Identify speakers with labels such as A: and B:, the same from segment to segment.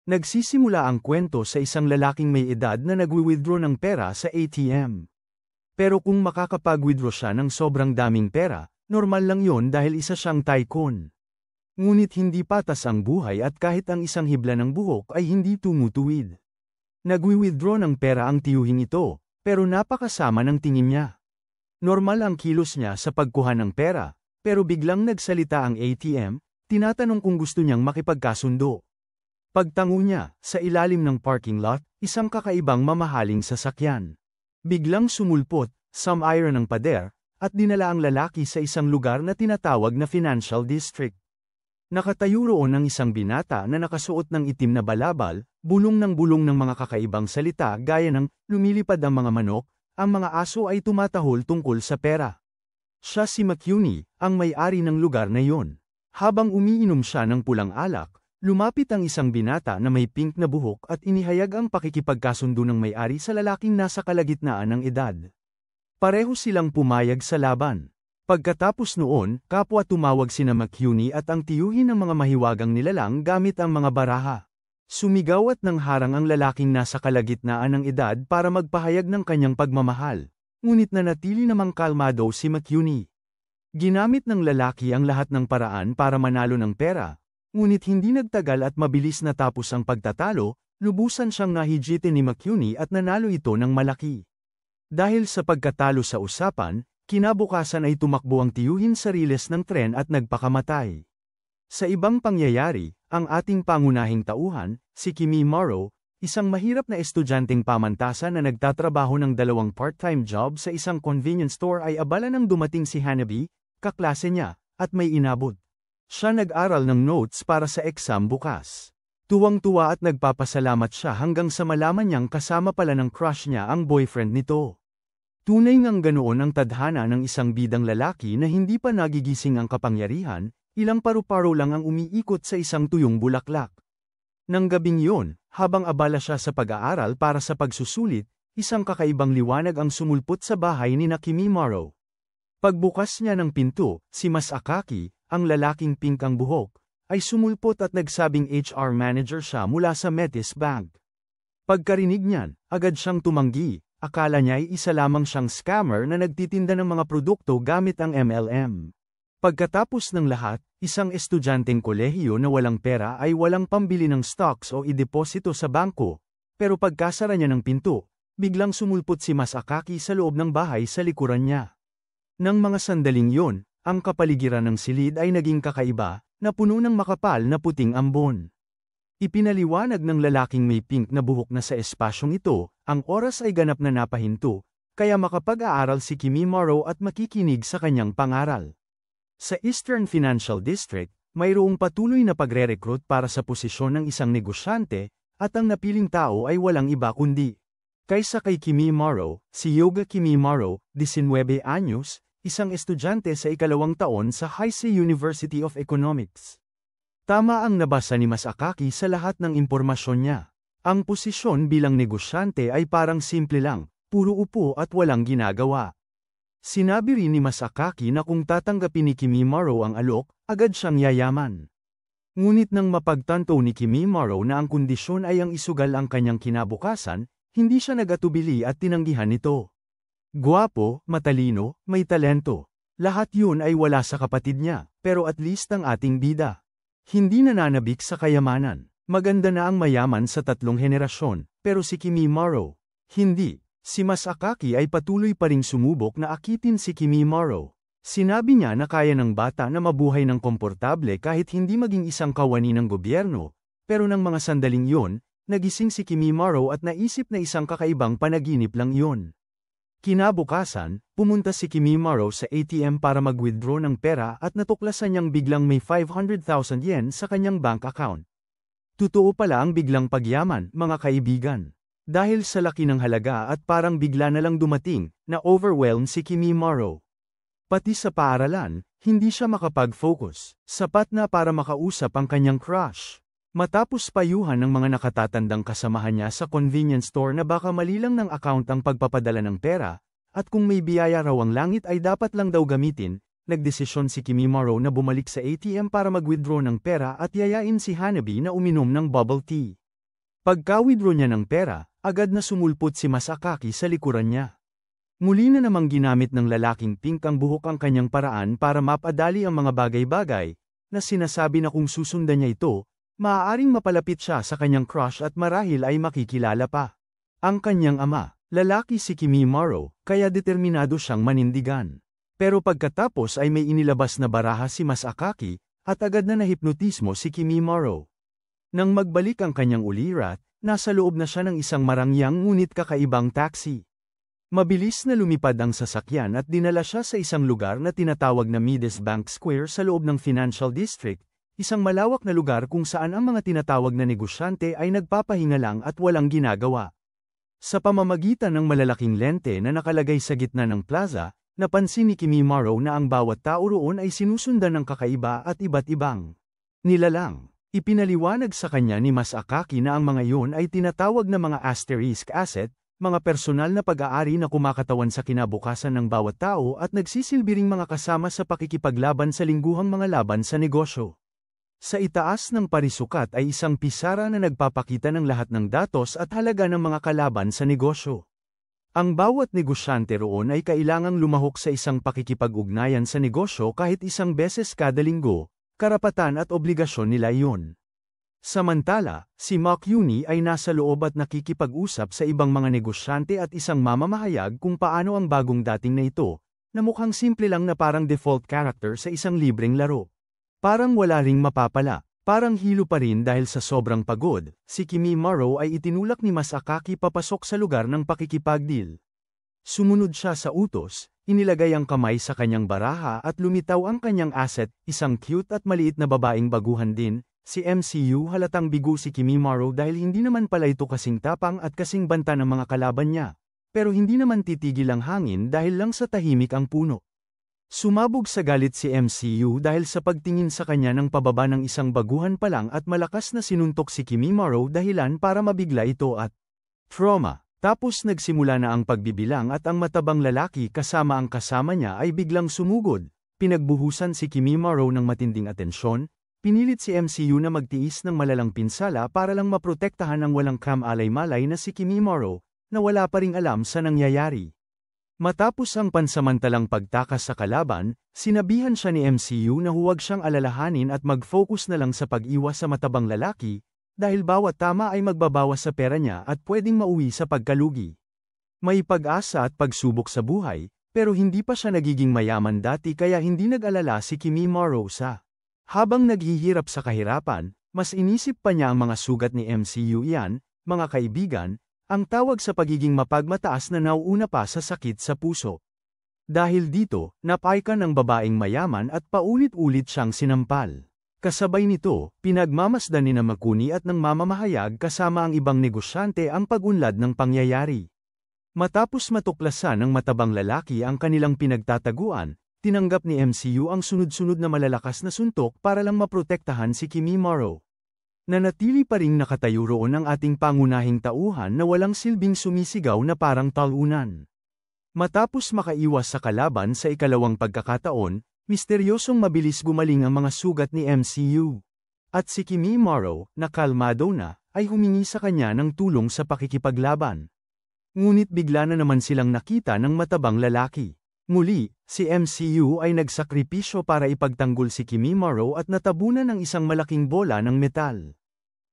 A: Nagsisimula ang kwento sa isang lalaking may edad na nagwi-withdraw ng pera sa ATM. Pero kung makakapag-withdraw siya ng sobrang daming pera, normal lang yon dahil isa siyang tycoon. Ngunit hindi patas ang buhay at kahit ang isang hibla ng buhok ay hindi tumutuwid. Nagwi-withdraw ng pera ang tiyuhing ito, pero napakasama ng tingin niya. Normal ang kilos niya sa pagkuha ng pera, pero biglang nagsalita ang ATM, tinatanong kung gusto niyang makipagkasundo. Pagtango niya, sa ilalim ng parking lot, isang kakaibang mamahaling sasakyan. Biglang sumulpot, sum-iron ng pader, at dinala ang lalaki sa isang lugar na tinatawag na financial district. Nakatayo roon ang isang binata na nakasuot ng itim na balabal, bulong ng mga kakaibang salita gaya ng lumilipad ang mga manok, ang mga aso ay tumatahol tungkol sa pera. Siya si McCuney, ang may-ari ng lugar na yon. Habang umiinom siya ng pulang alak, lumapit ang isang binata na may pink na buhok at inihayag ang pakikipagkasundo ng may-ari sa lalaking nasa kalagitnaan ng edad. Pareho silang pumayag sa laban. Pagkatapos noon, kapwa tumawag sina McCuney at ang tiyuhin ng mga mahiwagang nilalang gamit ang mga baraha. Sumigaw at nangharang ang lalaking nasa kalagitnaan ng edad para magpahayag ng kanyang pagmamahal, ngunit nanatili namang kalmado si McCuney. Ginamit ng lalaki ang lahat ng paraan para manalo ng pera. Ngunit hindi nagtagal at mabilis natapos ang pagtatalo, lubusan siyang nahijitin ni McCuney at nanalo ito ng malaki. Dahil sa pagkatalo sa usapan, kinabukasan ay tumakbo ang tiyuhin sa riles ng tren at nagpakamatay. Sa ibang pangyayari, ang ating pangunahing tauhan, si Kimi Morrow, isang mahirap na estudyanteng pamantasan na nagtatrabaho ng 2 part-time job sa isang convenience store ay abala nang dumating si Hanabi, kaklase niya, at may inabot. Siya nag-aral ng notes para sa exam bukas. Tuwang-tuwa at nagpapasalamat siya hanggang sa malaman niyang kasama pala ng crush niya ang boyfriend nito. Tunay ngang ganoon ang tadhana ng isang bidang lalaki na hindi pa nagigising ang kapangyarihan, ilang paru-paro lang ang umiikot sa isang tuyong bulaklak. Nang gabing yun, habang abala siya sa pag-aaral para sa pagsusulit, isang kakaibang liwanag ang sumulpot sa bahay ni Kimi Morrow. Pagbukas niya ng pinto, si Mas Akaki, ang lalaking pink ang buhok, ay sumulpot at nagsabing HR manager siya mula sa Metis Bank. Pagkarinig niyan, agad siyang tumanggi, akala niya ay isa lamang siyang scammer na nagtitinda ng mga produkto gamit ang MLM. Pagkatapos ng lahat, isang estudyanteng kolehiyo na walang pera ay walang pambili ng stocks o ideposito sa bangko, pero pagkasara niya ng pinto, biglang sumulpot si Mas Akaki sa loob ng bahay sa likuran niya. Nang mga sandaling yon, ang kapaligiran ng silid ay naging kakaiba, na puno ng makapal na puting ambon. Ipinaliwanag ng lalaking may pink na buhok na sa espasyong ito, ang oras ay ganap na napahinto, kaya makapag-aaral si Kimi Morrow at makikinig sa kanyang pangaral. Sa Eastern Financial District, mayroong patuloy na pagre-recruit para sa posisyon ng isang negosyante, at ang napiling tao ay walang iba kundi. Kaysa kay Kimi Morrow, si Yoga Kimi Morrow, 19 anyos, isang estudyante sa 2 taon sa Heisei University of Economics. Tama ang nabasa ni Mas Akaki sa lahat ng impormasyon niya. Ang posisyon bilang negosyante ay parang simple lang, puro upo at walang ginagawa. Sinabi rin ni Mas Akaki na kung tatanggapin ni Kimi Morrow ang alok, agad siyang yayaman. Ngunit nang mapagtanto ni Kimi Morrow na ang kondisyon ay ang isugal ang kanyang kinabukasan, hindi siya nagatubili at tinanggihan ito. Gwapo, matalino, may talento. Lahat yun ay wala sa kapatid niya, pero at least ang ating bida. Hindi nananabik sa kayamanan. Maganda na ang mayaman sa 3 henerasyon, pero si Kimi Morrow, hindi. Si Mas Akaki ay patuloy pa ring sumubok na akitin si Kimi Morrow. Sinabi niya na kaya ng bata na mabuhay ng komportable kahit hindi maging isang kawani ng gobyerno, pero nang mga sandaling yun, nagising si Kimi Morrow at naisip na isang kakaibang panaginip lang yun. Kinabukasan, pumunta si Kimi Morrow sa ATM para mag-withdraw ng pera at natuklasan niyang biglang may 500,000 yen sa kanyang bank account. Totoo pala ang biglang pagyaman, mga kaibigan. Dahil sa laki ng halaga at parang bigla na lang dumating, na-overwhelm si Kimi Morrow. Pati sa paaralan, hindi siya makapag-focus, sapat na para makausap ang kanyang crush. Matapos payuhan ng mga nakatatandang kasamahan niya sa convenience store na baka mali lang ng account ang pagpapadala ng pera, at kung may biyaya raw ang langit ay dapat lang daw gamitin, nagdesisyon si Kimi Morrow na bumalik sa ATM para mag-withdraw ng pera at yayain si Hanabi na uminom ng bubble tea. Pagka-withdraw niya ng pera, agad na sumulpot si Masakaki sa likuran niya. Muli na namang ginamit ng lalaking pink ang buhok ang kanyang paraan para mapadali ang mga bagay-bagay, na sinasabi na kung susundan niya ito, maaaring mapalapit siya sa kanyang crush at marahil ay makikilala pa. Ang kanyang ama, lalaki si Kimimaro, kaya determinado siyang manindigan. Pero pagkatapos ay may inilabas na baraha si Masakaki, at agad na nahipnotismo si Kimimaro. Nang magbalik ang kanyang ulirat, nasa loob na siya ng isang marangyang ngunit kakaibang taxi. Mabilis na lumipad ang sasakyan at dinala siya sa isang lugar na tinatawag na Midas Bank Square sa loob ng Financial District, isang malawak na lugar kung saan ang mga tinatawag na negosyante ay nagpapahinga lang at walang ginagawa. Sa pamamagitan ng malalaking lente na nakalagay sa gitna ng plaza, napansin ni Kimimaro na ang bawat tao roon ay sinusundan ng kakaiba at iba't ibang nilalang. Ipinaliwanag sa kanya ni Masakaki na ang mga iyon ay tinatawag na mga asterisk asset, mga personal na pag-aari na kumakatawan sa kinabukasan ng bawat tao at nagsisilbiring mga kasama sa pakikipaglaban sa lingguhang mga laban sa negosyo. Sa itaas ng parisukat ay isang pisara na nagpapakita ng lahat ng datos at halaga ng mga kalaban sa negosyo. Ang bawat negosyante roon ay kailangang lumahok sa isang pakikipag-ugnayan sa negosyo kahit isang beses kada linggo. Karapatan at obligasyon nila iyon. Samantala, si Makyuni ay nasa loob at nakikipag-usap sa ibang mga negosyante at isang mamamahayag kung paano ang bagong dating na ito, na mukhang simple lang na parang default character sa isang libreng laro. Parang wala ring mapapala, parang hilo pa rin dahil sa sobrang pagod, si Kimimaro ay itinulak ni Masakaki papasok sa lugar ng pakikipagdeal. Sumunod siya sa utos, inilagay ang kamay sa kanyang baraha at lumitaw ang kanyang asset, isang cute at maliit na babaeng baguhan din, si MCU. Halatang bigo si Kimimaro dahil hindi naman pala ito kasing tapang at kasing banta ng mga kalaban niya, pero hindi naman titigil ang hangin dahil lang sa tahimik ang puno. Sumabog sa galit si MCU dahil sa pagtingin sa kanya ng pababa ng isang baguhan pa lang at malakas na sinuntok si Kimimaro dahilan para mabigla ito at trauma. Tapos nagsimula na ang pagbibilang at ang matabang lalaki kasama ang kasama niya ay biglang sumugod, pinagbuhusan si Kimimaro ng matinding atensyon, pinilit si MCU na magtiis ng malalang pinsala para lang maprotektahan ang walang kam-alay-malay na si Kimimaro, na wala pa ring alam sa nangyayari. Matapos ang pansamantalang pagtakas sa kalaban, sinabihan siya ni MCU na huwag siyang alalahanin at mag-focus na lang sa pag-iwas sa matabang lalaki, dahil bawat tama ay magbabawas sa pera niya at pwedeng mauwi sa pagkalugi. May pag-asa at pagsubok sa buhay, pero hindi pa siya nagiging mayaman dati kaya hindi nag-alala si Kimimaro sa. Habang naghihirap sa kahirapan, mas inisip pa niya ang mga sugat ni MCU. Yan, mga kaibigan, ang tawag sa pagiging mapagmataas na nauuna pa sa sakit sa puso. Dahil dito, napaikan ng babaeng mayaman at paulit-ulit siyang sinampal. Kasabay nito, pinagmamasdan ni Makuni at ng mamamahayag kasama ang ibang negosyante ang pag-unlad ng pangyayari. Matapos matuklasan ng matabang lalaki ang kanilang pinagtataguan, tinanggap ni MCU ang sunod-sunod na malalakas na suntok para lang maprotektahan si Kimimaro. Nanatili pa ring nakatayo roon ang ating pangunahing tauhan na walang silbing sumisigaw na parang talunan. Matapos makaiwas sa kalaban sa ikalawang pagkakataon, misteryosong mabilis gumaling ang mga sugat ni MCU. At si Kimimaro, na kalmado na, ay humingi sa kanya ng tulong sa pakikipaglaban. Ngunit bigla na naman silang nakita ng matabang lalaki. Muli, si MCU ay nagsakripisyo para ipagtanggol si Kimimaro at natabunan ng isang malaking bola ng metal.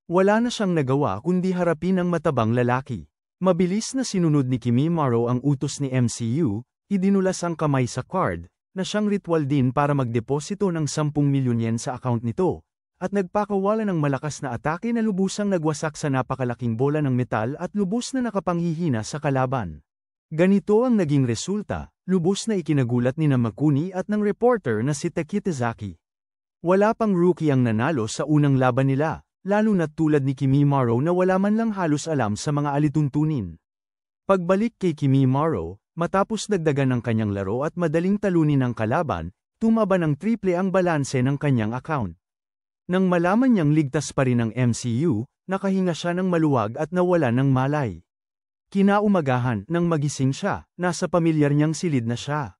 A: Wala na siyang nagawa kundi harapin ang matabang lalaki. Mabilis na sinunod ni Kimimaro ang utos ni MCU, idinulas ang kamay sa card, na siyang ritual din para magdeposito ng 10 milyon yen sa account nito, at nagpakawala ng malakas na atake na lubusang nagwasak sa napakalaking bola ng metal at lubos na nakapanghihina sa kalaban. Ganito ang naging resulta, lubos na ikinagulat ni Makuni at ng reporter na si Takitazaki. Wala pang rookie ang nanalo sa unang laban nila, lalo na tulad ni Kimimaro na wala man lang halos alam sa mga alituntunin. Pagbalik kay Kimimaro, matapos dagdagan ng kanyang laro at madaling talunin ng kalaban, tumaba ng triple ang balanse ng kanyang account. Nang malaman niyang ligtas pa rin ang MCU, nakahinga siya ng maluwag at nawala ng malay. Kinaumagahan, nang magising siya, nasa pamilyar niyang silid na siya.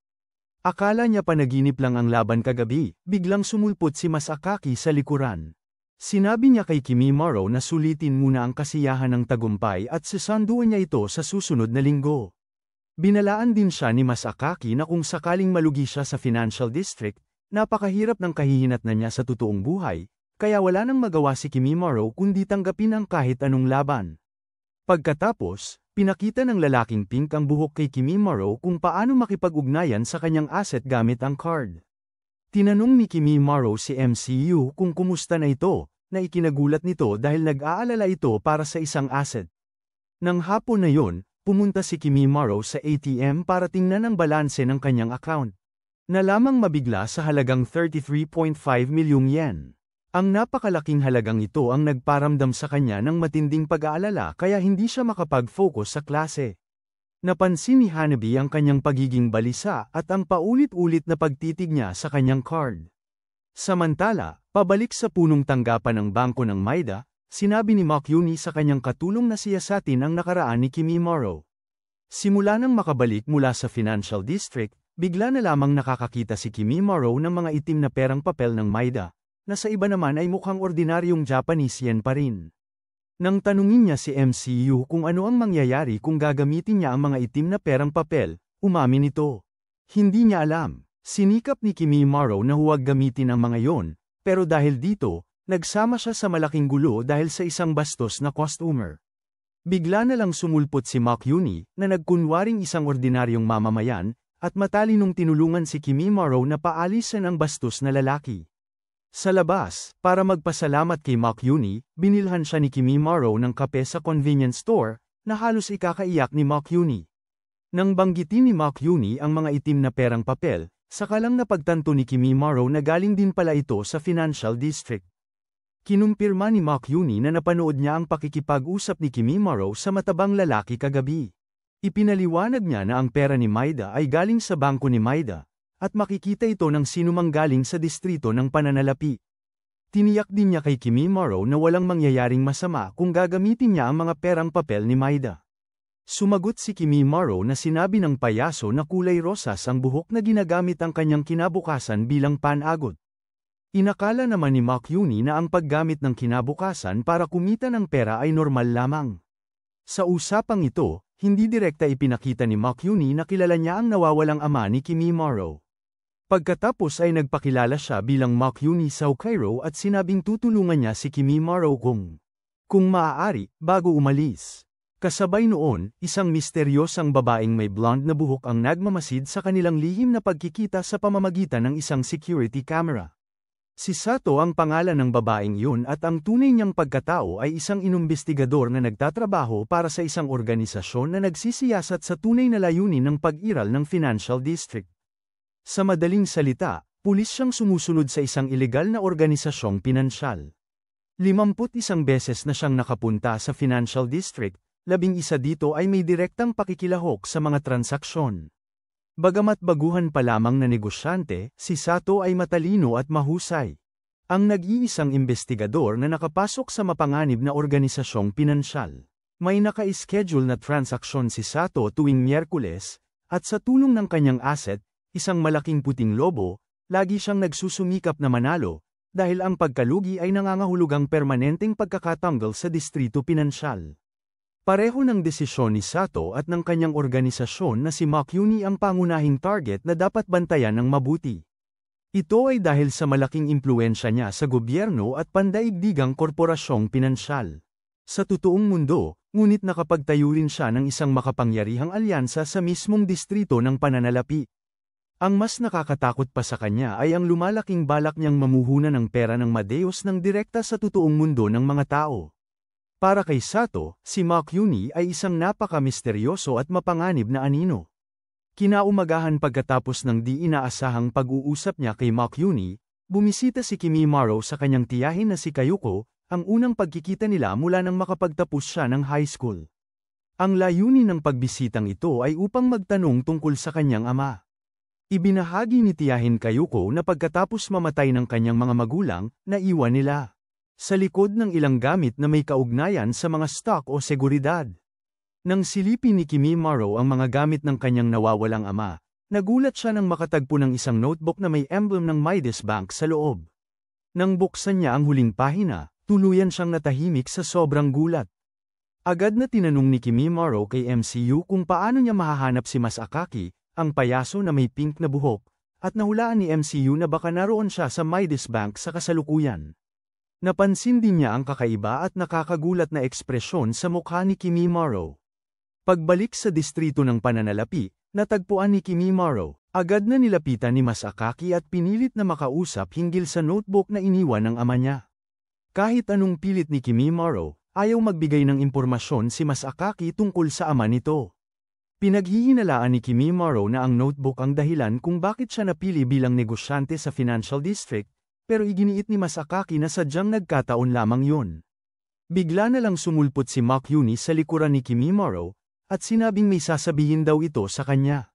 A: Akala niya panaginip lang ang laban kagabi, biglang sumulpot si Masakaki sa likuran. Sinabi niya kay Kimimaro na sulitin muna ang kasiyahan ng tagumpay at sisanduan niya ito sa susunod na linggo. Binalaan din siya ni Masakaki na kung sakaling malugi siya sa financial district, napakahirap ng kahihinat na niya sa totoong buhay, kaya wala nang magawa si Kimimaro kundi tanggapin ang kahit anong laban. Pagkatapos, pinakita ng lalaking pink ang buhok kay Kimimaro kung paano makipag-ugnayan sa kanyang asset gamit ang card. Tinanong ni Kimimaro si MCU kung kumusta na ito, na ikinagulat nito dahil nag-aalala ito para sa isang asset. Nang hapon na yon, pumunta si Kimimaro sa ATM para tingnan ang balanse ng kanyang account. Nalamang mabigla sa halagang 33.5 milyong yen. Ang napakalaking halagang ito ang nagparamdam sa kanya ng matinding pag-aalala kaya hindi siya makapag-focus sa klase. Napansin ni Hanabi ang kanyang pagiging balisa at ang paulit-ulit na pagtitig niya sa kanyang card. Samantala, pabalik sa punong tanggapan ng bangko ng Maida, sinabi ni Makyuni sa kanyang katulong na siyasatin ang nakaraan ni Kimimaro. Simula nang makabalik mula sa financial district, bigla na lamang nakakakita si Kimimaro ng mga itim na perang papel ng Maida, na sa iba naman ay mukhang ordinaryong Japanese yen pa rin. Nang tanungin niya si MCU kung ano ang mangyayari kung gagamitin niya ang mga itim na perang papel, umamin ito. Hindi niya alam. Sinikap ni Kimimaro na huwag gamitin ang mga yon, pero dahil dito, nagsama siya sa malaking gulo dahil sa isang bastos na customer. Bigla na lang sumulpot si Makyuni, na nagkunwaring isang ordinaryong mamamayan, at matalinong tinulungan si Kimimaro na paalisan ang bastos na lalaki. Sa labas, para magpasalamat kay Makyuni, binilhan siya ni Kimimaro ng kape sa convenience store, na halos ikakaiyak ni Makyuni. Nang banggitin ni Makyuni ang mga itim na perang papel, saka lang napagtanto ni Kimimaro na galing din pala ito sa financial district. Kinumpirma ni Makyuni na napanood niya ang pakikipag-usap ni Kimimaro sa matabang lalaki kagabi. Ipinaliwanag niya na ang pera ni Maida ay galing sa bangko ni Maida, at makikita ito ng sinumang galing sa distrito ng pananalapi. Tiniyak din niya kay Kimimaro na walang mangyayaring masama kung gagamitin niya ang mga perang papel ni Maida. Sumagot si Kimimaro na sinabi ng payaso na kulay rosas ang buhok na ginagamit ang kanyang kinabukasan bilang panagot. Inakala naman ni Makyuni na ang paggamit ng kinabukasan para kumita ng pera ay normal lamang. Sa usapang ito, hindi direkta ipinakita ni Makyuni na kilala niya ang nawawalang ama ni Kimimaro. Pagkatapos ay nagpakilala siya bilang Makyuni sa Hokkaido at sinabing tutulungan niya si Kimimaro kung maaari, bago umalis. Kasabay noon, isang misteryosang babaeng may blonde na buhok ang nagmamasid sa kanilang lihim na pagkikita sa pamamagitan ng isang security camera. Si Sato ang pangalan ng babaeng yun at ang tunay niyang pagkatao ay isang inumbestigador na nagtatrabaho para sa isang organisasyon na nagsisiyasat sa tunay na layunin ng pag-iral ng financial district. Sa madaling salita, pulis siyang sumusunod sa isang ilegal na organisasyong pinansyal. 51 beses na siyang nakapunta sa financial district, 11 dito ay may direktang pakikilahok sa mga transaksyon. Bagamat baguhan pa lamang na negosyante, si Sato ay matalino at mahusay. Ang nag-iisang investigador na nakapasok sa mapanganib na organisasyong pinansyal. May naka-schedule na transaksyon si Sato tuwing Miyerkules, at sa tulong ng kanyang asset, isang malaking puting lobo, lagi siyang nagsusumikap na manalo, dahil ang pagkalugi ay nangangahulugang permanenteng pagkakatanggal sa distrito pinansyal. Pareho ng desisyon ni Sato at ng kanyang organisasyon na si Makyuni ang pangunahing target na dapat bantayan ng mabuti. Ito ay dahil sa malaking impluensya niya sa gobyerno at pandaigdigang korporasyong pinansyal. Sa totoong mundo, ngunit nakapagtayo rin siya ng isang makapangyarihang alyansa sa mismong distrito ng pananalapi. Ang mas nakakatakot pa sa kanya ay ang lumalaking balak niyang mamuhunan ng pera ng Madeos ng direkta sa totoong mundo ng mga tao. Para kay Sato, si Makyuni ay isang napaka-misteryoso at mapanganib na anino. Kinaumagahan pagkatapos ng di inaasahang pag-uusap niya kay Makyuni, bumisita si Kimimaro sa kanyang tiyahin na si Kayuko, ang unang pagkikita nila mula nang makapagtapos siya ng high school. Ang layunin ng pagbisitang ito ay upang magtanong tungkol sa kanyang ama. Ibinahagi ni tiyahin Kayuko na pagkatapos mamatay ng kanyang mga magulang, naiwan nila sa likod ng ilang gamit na may kaugnayan sa mga stock o seguridad. Nang silipin ni Kimimaro ang mga gamit ng kanyang nawawalang ama, nagulat siya nang makatagpo ng isang notebook na may emblem ng Midas Bank sa loob. Nang buksan niya ang huling pahina, Tuluyan siyang natahimik sa sobrang gulat. Agad na tinanong ni Kimimaro kay MCU kung paano niya mahahanap si Masakaki, ang payaso na may pink na buhok, at nahulaan ni MCU na baka naroon siya sa Midas Bank sa kasalukuyan. Napansin din niya ang kakaiba at nakakagulat na ekspresyon sa mukha ni Kimimaro. Pagbalik sa distrito ng pananalapi, natagpuan ni Kimimaro. Agad na nilapitan ni Masakaki at pinilit na makausap hinggil sa notebook na iniwan ng ama niya. Kahit anong pilit ni Kimimaro, ayaw magbigay ng impormasyon si Masakaki tungkol sa ama nito. Pinaghihinalaan ni Kimimaro na ang notebook ang dahilan kung bakit siya napili bilang negosyante sa Financial District, pero iginiit ni Masakaki na sadyang nagkataon lamang yun. Bigla na lang sumulpot si Makyuni sa likuran ni Kimimaro, at sinabing may sasabihin daw ito sa kanya.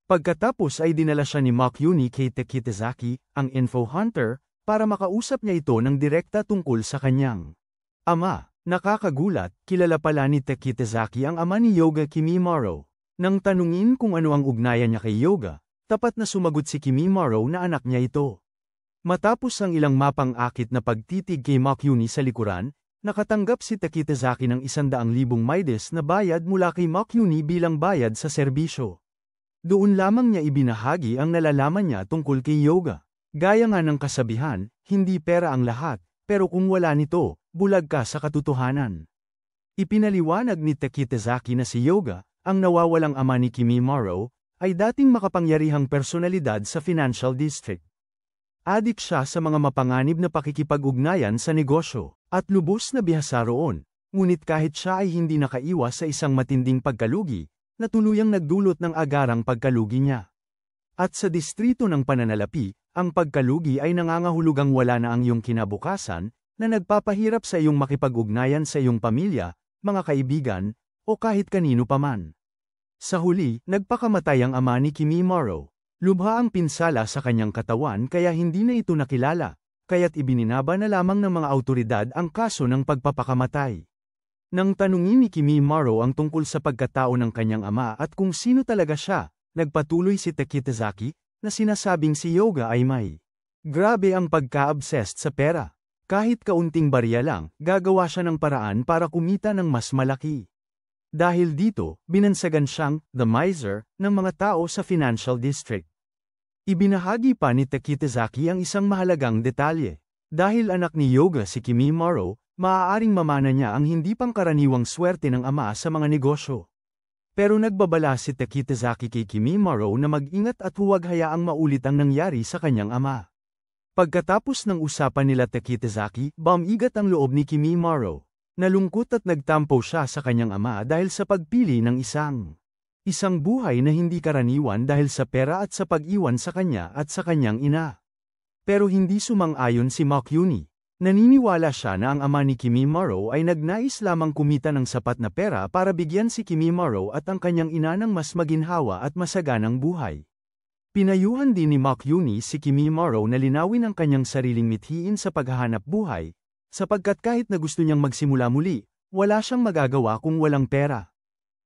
A: Pagkatapos ay dinala siya ni Makyuni kay Tekitazaki, ang info hunter, para makausap niya ito ng direkta tungkol sa kanyang ama. Nakakagulat, kilala pala ni Tekitazaki ang ama ni Yoga Kimimaro. Nang tanungin kung ano ang ugnayan niya kay Yoga, tapat na sumagot si Kimimaro na anak niya ito. Matapos ang ilang mapang-akit na pagtitig kay Makyuni sa likuran, nakatanggap si Tekitazaki ng 100,000 Midas na bayad mula kay Makyuni bilang bayad sa serbisyo. Doon lamang niya ibinahagi ang nalalaman niya tungkol kay Yoga. Gaya nga ng kasabihan, hindi pera ang lahat, pero kung wala nito, bulag ka sa katotohanan. Ipinaliwanag ni Tekitazaki na si Yoga, ang nawawalang ama ni Kimimaro, ay dating makapangyarihang personalidad sa Financial District. Adik siya sa mga mapanganib na pakikipag-ugnayan sa negosyo, at lubos na bihasa roon, ngunit kahit siya ay hindi nakaiwas sa isang matinding pagkalugi, na tuluyang nagdulot ng agarang pagkalugi niya. At sa distrito ng pananalapi, ang pagkalugi ay nangangahulugang wala na ang iyong kinabukasan, na nagpapahirap sa iyong makipag-ugnayan sa iyong pamilya, mga kaibigan, o kahit kanino paman. Sa huli, nagpakamatay ang ama ni Kimimaro. Lubha ang pinsala sa kanyang katawan kaya hindi na ito nakilala, kaya't ibininaba na lamang ng mga awtoridad ang kaso ng pagpapakamatay. Nang tanungin ni Kimimaro ang tungkol sa pagkatao ng kanyang ama at kung sino talaga siya, nagpatuloy si Tekitazaki, na sinasabing si Yoga ay may grabe ang pagka-obsessed sa pera. Kahit kaunting barya lang, gagawa siya ng paraan para kumita ng mas malaki. Dahil dito, binansagan siyang the miser ng mga tao sa Financial District. Ibinahagi pa ni Tekitazaki ang isang mahalagang detalye. Dahil anak ni Yoga si Kimimaro, maaaring mamana niya ang hindi pangkaraniwang swerte ng ama sa mga negosyo. Pero nagbabala si Tekitazaki kay Kimimaro na mag-ingat at huwag hayaang maulit ang nangyari sa kanyang ama. Pagkatapos ng usapan nila Tekitazaki, bumigat ang loob ni Kimimaro. Nalungkot at nagtampo siya sa kanyang ama dahil sa pagpili ng isang buhay na hindi karaniwan dahil sa pera at sa pag-iwan sa kanya at sa kanyang ina. Pero hindi sumang-ayon si Makyuni. Naniniwala siya na ang ama ni Kimimaro ay nagnais lamang kumita ng sapat na pera para bigyan si Kimimaro at ang kanyang ina ng mas maginhawa at masaganang buhay. Pinayuhan din ni Makyuni si Kimimaro na linawin ang kanyang sariling mithiin sa paghahanap buhay, sapagkat kahit na gusto niyang magsimula muli, wala siyang magagawa kung walang pera.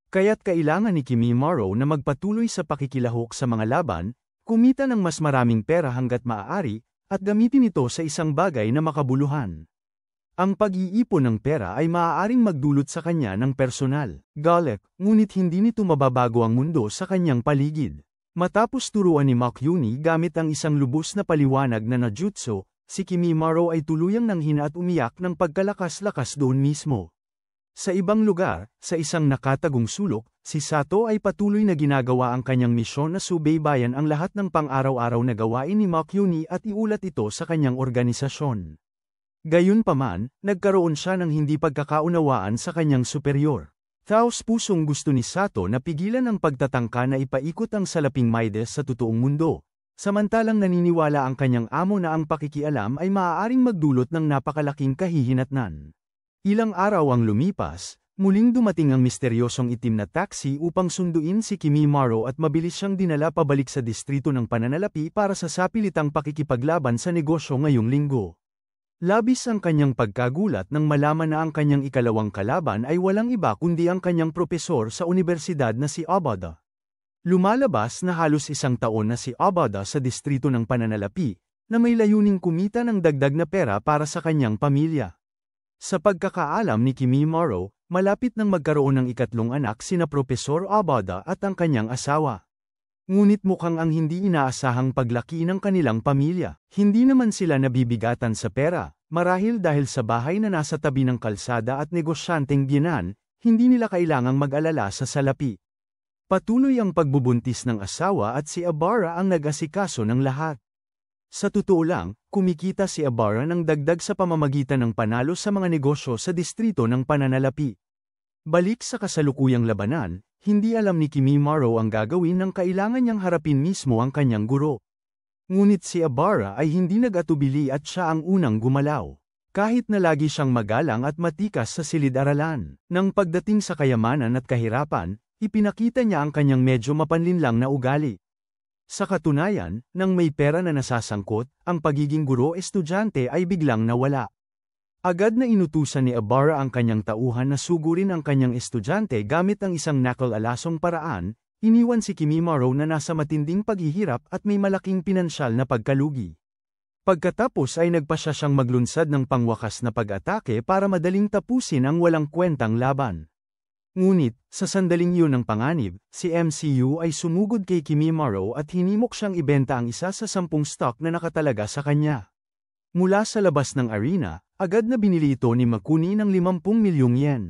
A: Kaya't kailangan ni Kimimaro na magpatuloy sa pakikilahok sa mga laban, kumita ng mas maraming pera hanggat maaari, at gamitin ito sa isang bagay na makabuluhan. Ang pag-iipon ng pera ay maaaring magdulot sa kanya ng personal galak, ngunit hindi nito mababago ang mundo sa kanyang paligid. Matapos turuan ni Makyuni gamit ang isang lubos na paliwanag na najutsu, si Kimimaro ay tuluyang nanghina at umiyak ng pagkalakas-lakas doon mismo. Sa ibang lugar, sa isang nakatagong sulok, si Sato ay patuloy na ginagawa ang kanyang misyon na subaybayan ang lahat ng pang-araw-araw na gawain ni Makyuni at iulat ito sa kanyang organisasyon. Gayunpaman, nagkaroon siya ng hindi pagkakaunawaan sa kanyang superior. Taos-pusong gusto ni Sato na pigilan ang pagtatangka na ipaikot ang salaping Midas sa totoong mundo, samantalang naniniwala ang kanyang amo na ang pakikialam ay maaaring magdulot ng napakalaking kahihinatnan. Ilang araw ang lumipas, muling dumating ang misteryosong itim na taxi upang sunduin si Kimimaro at mabilis siyang dinala pabalik sa distrito ng pananalapi para sa sapilitang pakikipaglaban sa negosyo ngayong linggo. Labis ang kanyang pagkagulat nang malaman na ang kanyang ikalawang kalaban ay walang iba kundi ang kanyang propesor sa universidad na si Abada. Lumalabas na halos 1 taon na si Abada sa distrito ng pananalapi, na may layuning kumita ng dagdag na pera para sa kanyang pamilya. Sa pagkakaalam ni Kimimaro, malapit nang magkaroon ng ikatlong anak sina Propesor Abada at ang kanyang asawa. Ngunit mukhang ang hindi inaasahang paglaki ng kanilang pamilya. Hindi naman sila nabibigatan sa pera, marahil dahil sa bahay na nasa tabi ng kalsada at negosyanteng biyenan, hindi nila kailangang mag-alala sa salapi. Patuloy ang pagbubuntis ng asawa at si Ibarra ang nag-asikaso ng lahat. Sa totoo lang, kumikita si Ibarra ng dagdag sa pamamagitan ng panalo sa mga negosyo sa distrito ng pananalapi. Balik sa kasalukuyang labanan, hindi alam ni Kimimaro ang gagawin nang kailangan niyang harapin mismo ang kanyang guro. Ngunit si Ibarra ay hindi nag-atubili at siya ang unang gumalaw. Kahit na lagi siyang magalang at matikas sa silid-aralan, nang pagdating sa kayamanan at kahirapan, ipinakita niya ang kanyang medyo mapanlinlang na ugali. Sa katunayan, nang may pera na nasasangkot, ang pagiging guro-estudyante ay biglang nawala. Agad na inutusan ni Ibarra ang kanyang tauhan na sugurin ang kanyang estudyante gamit ang isang nakal-alasong paraan, iniwan si Kimimaro na nasa matinding paghihirap at may malaking pinansyal na pagkalugi. Pagkatapos ay nagpasya siyang maglunsad ng pangwakas na pag-atake para madaling tapusin ang walang kwentang laban. Ngunit, sa sandaling yun ng panganib, si MCU ay sumugod kay Kimimaro at hinimok siyang ibenta ang isa sa 10 stock na nakatalaga sa kanya. Mula sa labas ng arena, agad na binili ito ni Makuni ng 50 milyong yen.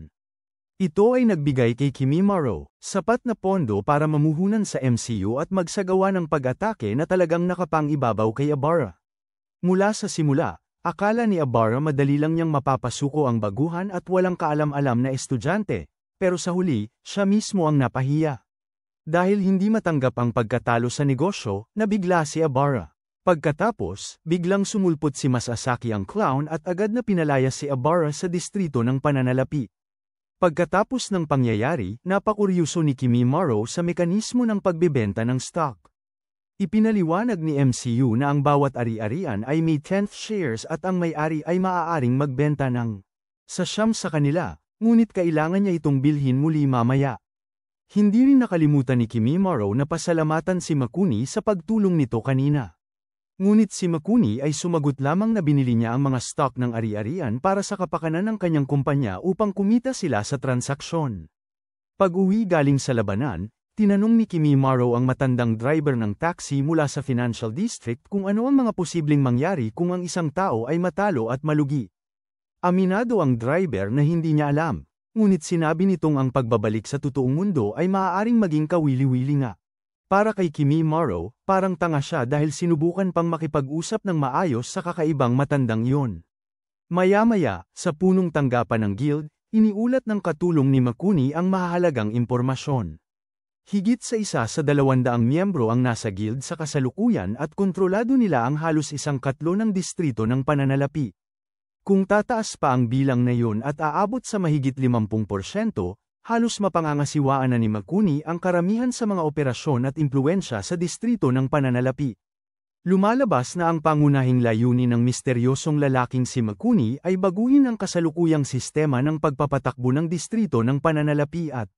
A: Ito ay nagbigay kay Kimimaro, sapat na pondo para mamuhunan sa MCU at magsagawa ng pag-atake na talagang nakapang-ibabaw kay Ibarra. Mula sa simula, akala ni Ibarra madali lang niyang mapapasuko ang baguhan at walang kaalam-alam na estudyante. Pero sa huli, siya mismo ang napahiya. Dahil hindi matanggap ang pagkatalo sa negosyo, nabigla si Ibarra. Pagkatapos, biglang sumulpot si Masasaki ang clown at agad na pinalaya si Ibarra sa distrito ng pananalapi. Pagkatapos ng pangyayari, napakuryuso ni Kimimaro sa mekanismo ng pagbebenta ng stock. Ipinaliwanag ni MCU na ang bawat ari-arian ay may 10th shares at ang may-ari ay maaaring magbenta ng sa siyam sa kanila. Ngunit kailangan niya itong bilhin muli mamaya. Hindi rin nakalimutan ni Kimimaro na pasalamatan si Makuni sa pagtulong nito kanina. Ngunit si Makuni ay sumagot lamang na binili niya ang mga stock ng ari-arian para sa kapakanan ng kanyang kumpanya upang kumita sila sa transaksyon. Pag-uwi galing sa labanan, tinanong ni Kimimaro ang matandang driver ng taxi mula sa Financial District kung ano ang mga posibleng mangyari kung ang isang tao ay matalo at malugi. Aminado ang driver na hindi niya alam, ngunit sinabi nitong ang pagbabalik sa totoong mundo ay maaaring maging kawili-wili nga. Para kay Kimimaro, parang tanga siya dahil sinubukan pang makipag-usap ng maayos sa kakaibang matandang yon. Maya-maya, sa punong tanggapan ng guild, iniulat ng katulong ni Makuni ang mahahalagang impormasyon. Higit sa 1 sa 200 miyembro ang nasa guild sa kasalukuyan at kontrolado nila ang halos 1/4 ng distrito ng pananalapi. Kung tataas pa ang bilang na yun at aabot sa mahigit 50%, halos mapangangasiwaan na ni Makuni ang karamihan sa mga operasyon at impluwensya sa distrito ng pananalapi. Lumalabas na ang pangunahing layunin ng misteryosong lalaking si Makuni ay baguhin ang kasalukuyang sistema ng pagpapatakbo ng distrito ng pananalapi at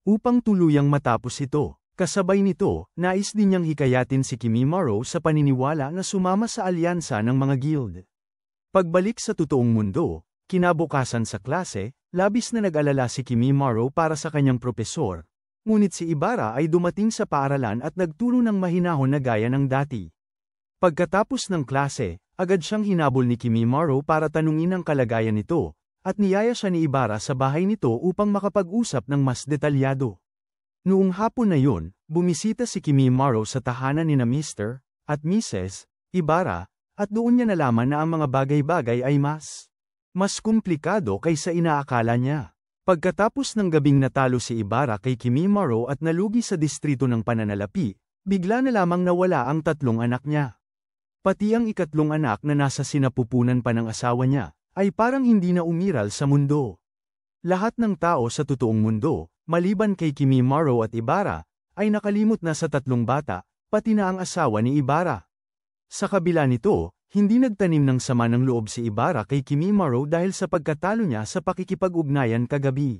A: upang tuluyang matapos ito, kasabay nito, nais din niyang hikayatin si Kimimaro sa paniniwala na sumama sa alyansa ng mga guild. Pagbalik sa totoong mundo, kinabukasan sa klase, labis na nag-alala si Kimimaro para sa kanyang propesor, ngunit si Ibarra ay dumating sa paaralan at nagturo ng mahinahon na gaya ng dati. Pagkatapos ng klase, agad siyang hinabol ni Kimimaro para tanungin ang kalagayan nito, at niyaya siya ni Ibarra sa bahay nito upang makapag-usap ng mas detalyado. Noong hapon na yun, bumisita si Kimimaro sa tahanan ni na Mr. at Mrs. Ibarra, at doon niya nalaman na ang mga bagay-bagay ay mas komplikado kaysa inaakala niya. Pagkatapos ng gabing natalo si Ibarra kay Kimimaro at nalugi sa distrito ng pananalapi, bigla na lamang nawala ang 3 anak niya. Pati ang ikatlong anak na nasa sinapupunan pa ng asawa niya, ay parang hindi na umiral sa mundo. Lahat ng tao sa totoong mundo, maliban kay Kimimaro at Ibarra, ay nakalimot na sa 3 bata, pati na ang asawa ni Ibarra. Sa kabila nito, hindi nagtanim ng sama ng loob si Ibarra kay Kimimaro dahil sa pagkatalo niya sa pakikipag-ugnayan kagabi.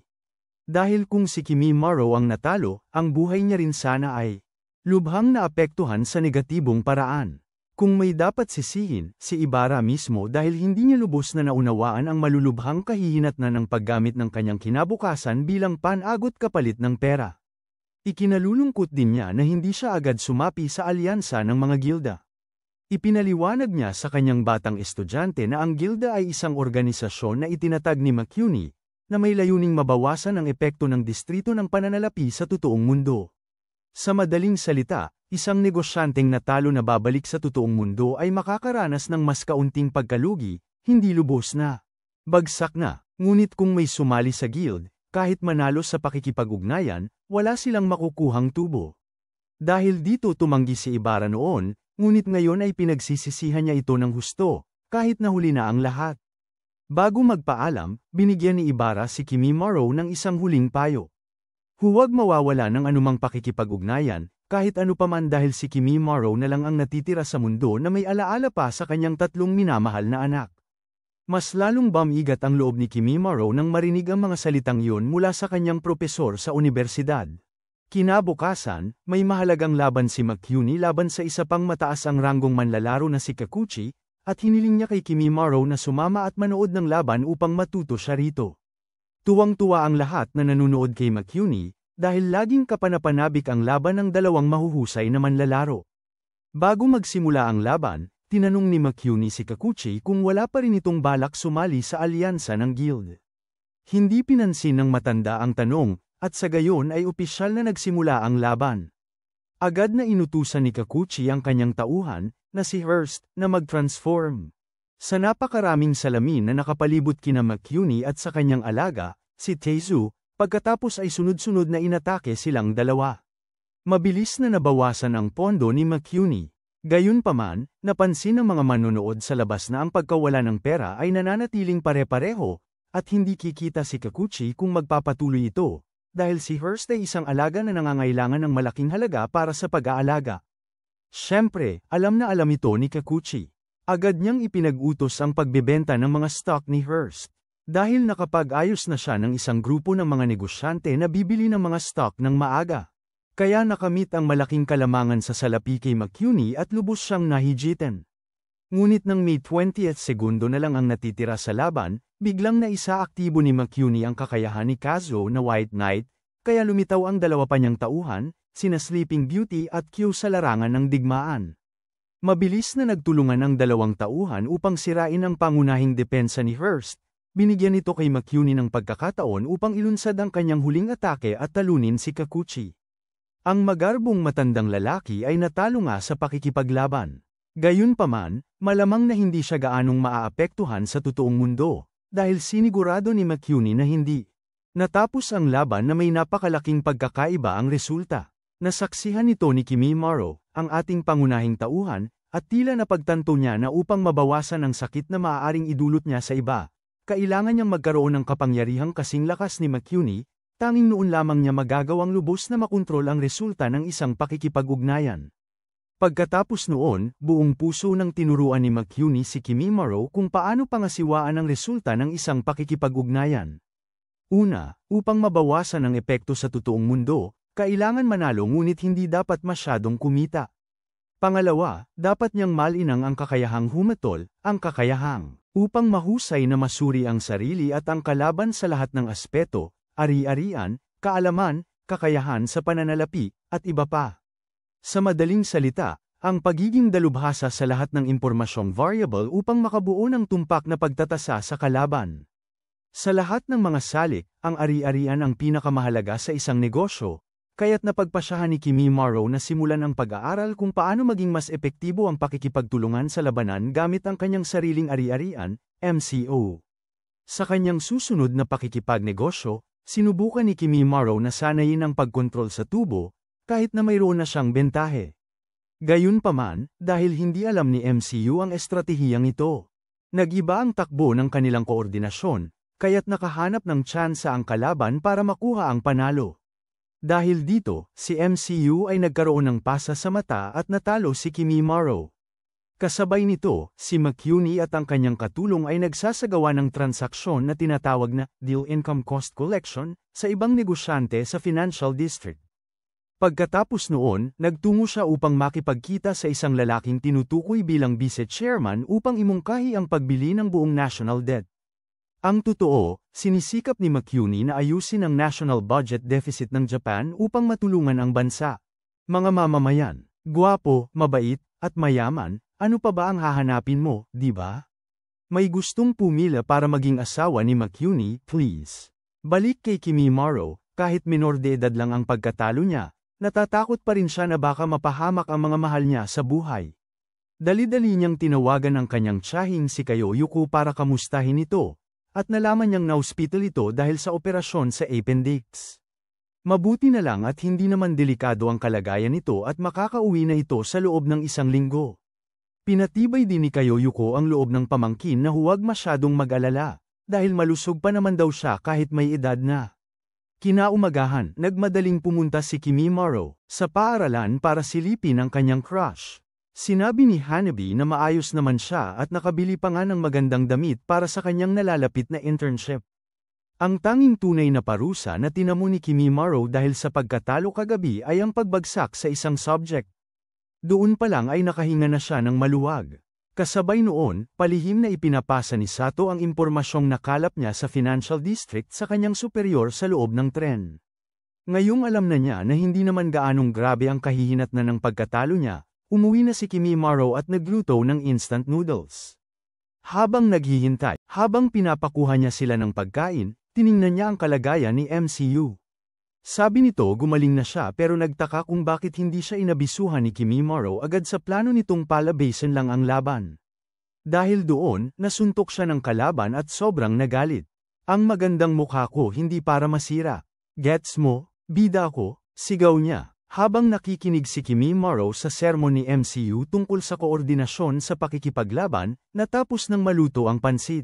A: Dahil kung si Kimimaro ang natalo, ang buhay niya rin sana ay lubhang naapektuhan sa negatibong paraan. Kung may dapat sisihin, si Ibarra mismo dahil hindi niya lubos na naunawaan ang malulubhang kahihinatnan ng paggamit ng kanyang kinabukasan bilang panagot kapalit ng pera. Ikinalulungkot din niya na hindi siya agad sumapi sa alyansa ng mga gilda. Ipinaliwanag niya sa kanyang batang estudyante na ang gilda ay isang organisasyon na itinatag ni McCuney, na may layuning mabawasan ang epekto ng distrito ng pananalapi sa totoong mundo. Sa madaling salita, isang negosyanteng natalo na babalik sa totoong mundo ay makakaranas ng mas kaunting pagkalugi, hindi lubos na bagsak na. Ngunit kung may sumali sa guild, kahit manalo sa pakikipag-ugnayan, wala silang makukuhang tubo. Dahil dito tumanggi si Ibarra noon, ngunit ngayon ay pinagsisisihan niya ito ng husto, kahit nahuli na ang lahat. Bago magpaalam, binigyan ni Ibarra si Kimi Morrow ng isang huling payo. Huwag mawawala ng anumang pakikipag-ugnayan, kahit ano paman dahil si Kimi Morrow na lang ang natitira sa mundo na may alaala pa sa kanyang 3 minamahal na anak. Mas lalong bumigat ang loob ni Kimi Morrow nang marinig ang mga salitang yun mula sa kanyang propesor sa unibersidad. Kinabukasan, may mahalagang laban si McCuney laban sa isa pang mataas ang ranggong manlalaro na si Kikuchi, at hiniling niya kay Kimi Morrow na sumama at manood ng laban upang matuto siya rito. Tuwang-tuwa ang lahat na nanunood kay McCuney, dahil laging kapanapanabik ang laban ng dalawang mahuhusay na manlalaro. Bago magsimula ang laban, tinanong ni McCuney si Kikuchi kung wala pa rin itong balak sumali sa alyansa ng guild. Hindi pinansin ng matanda ang tanong, at sa gayon ay opisyal na nagsimula ang laban. Agad na inutusan ni Kikuchi ang kanyang tauhan, na si Hearst, na mag-transform. Sa napakaraming salamin na nakapalibot kina McCuney at sa kanyang alaga, si Teizu, pagkatapos ay sunod-sunod na inatake silang dalawa. Mabilis na nabawasan ang pondo ni McCuney. Gayunpaman, napansin ng mga manonood sa labas na ang pagkawala ng pera ay nananatiling pare-pareho, at hindi kikita si Kikuchi kung magpapatuloy ito, dahil si Hearst ay isang alaga na nangangailangan ng malaking halaga para sa pag-aalaga. Siyempre, alam na alam ito ni Kikuchi. Agad niyang ipinag-utos ang pagbebenta ng mga stock ni Hearst. Dahil nakapag-ayos na siya ng isang grupo ng mga negosyante na bibili ng mga stock ng maaga. Kaya nakamit ang malaking kalamangan sa salapi kay McCuney at lubos siyang nahijitin. Ngunit nang May 20th segundo na lang ang natitira sa laban, biglang naisaaktibo ni McCuney ang kakayahan ni Kazuo na White Knight, kaya lumitaw ang dalawa pa niyang tauhan, sina Sleeping Beauty at Q sa larangan ng digmaan. Mabilis na nagtulungan ang dalawang tauhan upang sirain ang pangunahing depensa ni Hearst. Binigyan ito kay McCuney ng pagkakataon upang ilunsad ang kanyang huling atake at talunin si Kikuchi. Ang magarbong matandang lalaki ay natalo nga sa pakikipaglaban. Gayunpaman, malamang na hindi siya gaanong maaapektuhan sa totoong mundo, dahil sinigurado ni McCuney na hindi. Natapos ang laban na may napakalaking pagkakaiba ang resulta. Nasaksihan nito ni Kimi Morrow, ang ating pangunahing tauhan, at tila napagtanto niya na upang mabawasan ang sakit na maaaring idulot niya sa iba, kailangan niyang magkaroon ng kapangyarihang kasing lakas ni McCuney, tanging noon lamang niya magagawang lubos na makontrol ang resulta ng isang pakikipag-ugnayan. Pagkatapos noon, buong puso nang tinuruan ni McCuney si Kimi Morrow kung paano pangasiwaan ang resulta ng isang pakikipag-ugnayan. Una, upang mabawasan ang epekto sa totoong mundo, kailangan manalo ngunit hindi dapat masyadong kumita. Pangalawa, dapat niyang malinang ang kakayahang humatol, ang kakayahang upang mahusay na masuri ang sarili at ang kalaban sa lahat ng aspeto, ari-arian, kaalaman, kakayahan sa pananalapi, at iba pa. Sa madaling salita, ang pagiging dalubhasa sa lahat ng impormasyong variable upang makabuo ng tumpak na pagtatasa sa kalaban. Sa lahat ng mga salik, ang ari-arian ang pinakamahalaga sa isang negosyo, kaya't napagpasyahan ni Kimi Morrow na simulan ang pag-aaral kung paano maging mas epektibo ang pakikipagtulungan sa labanan gamit ang kanyang sariling ari-arian, MCO. Sa kanyang susunod na pakikipagnegosyo, sinubukan ni Kimi Morrow na sanayin ang pagkontrol sa tubo, kahit na mayroon na siyang bentahe. Gayunpaman, dahil hindi alam ni MCU ang estratehiyang ito, nag-iba ang takbo ng kanilang koordinasyon, kaya't nakahanap ng tsansa ang kalaban para makuha ang panalo. Dahil dito, si MCU ay nagkaroon ng pasa sa mata at natalo si Kimi Morrow. Kasabay nito, si McCuney at ang kanyang katulong ay nagsasagawa ng transaksyon na tinatawag na Deal Income Cost Collection sa ibang negosyante sa Financial District. Pagkatapos noon, nagtungo siya upang makipagkita sa isang lalaking tinutukoy bilang vice-chairman upang imungkahi ang pagbili ng buong national debt. Ang totoo, sinisikap ni McCuney na ayusin ang national budget deficit ng Japan upang matulungan ang bansa. Mga mamamayan, gwapo, mabait, at mayaman, ano pa ba ang hahanapin mo, di ba? May gustong pumila para maging asawa ni McCuney, please. Balik kay Kimi Morrow, kahit minor de edad lang ang pagkatalo niya, natatakot pa rin siya na baka mapahamak ang mga mahal niya sa buhay. Dali-dali niyang tinawagan ang kanyang tiyahing si Kayoyuko para kamustahin ito, at nalaman niyang na-hospital ito dahil sa operasyon sa appendix. Mabuti na lang at hindi naman delikado ang kalagayan nito at makakauwi na ito sa loob ng 1 linggo. Pinatibay din ni Kayoyuko ang loob ng pamangkin na huwag masyadong mag-alala, dahil malusog pa naman daw siya kahit may edad na. Kinaumagahan, nagmadaling pumunta si Kimi Morrow sa paaralan para silipin ang kanyang crush. Sinabi ni Hanabi na maayos naman siya at nakabili pa nga ng magandang damit para sa kanyang nalalapit na internship. Ang tanging tunay na parusa na tinamo ni Kimi Morrow dahil sa pagkatalo kagabi ay ang pagbagsak sa isang subject. Doon pa lang ay nakahinga na siya ng maluwag. Kasabay noon, palihim na ipinapasa ni Sato ang impormasyong nakalap niya sa Financial District sa kanyang superior sa loob ng tren. Ngayong alam na niya na hindi naman gaanong grabe ang kahihinatnan ng pagkatalo niya, umuwi na si Kimi Morrow at nagluto ng instant noodles. Habang naghihintay, habang pinapakuha niya sila ng pagkain, tiningnan niya ang kalagayan ni MCU. Sabi nito gumaling na siya pero nagtaka kung bakit hindi siya inabisuhan ni Kimi Morrow agad sa plano nitong palabasin lang ang laban. Dahil doon, nasuntok siya ng kalaban at sobrang nagalit. Ang magandang mukha ko hindi para masira. Gets mo, bida ko, sigaw niya. Habang nakikinig si Kimi Morrow sa sermon ni MCU tungkol sa koordinasyon sa pakikipaglaban, natapos ng maluto ang pansit.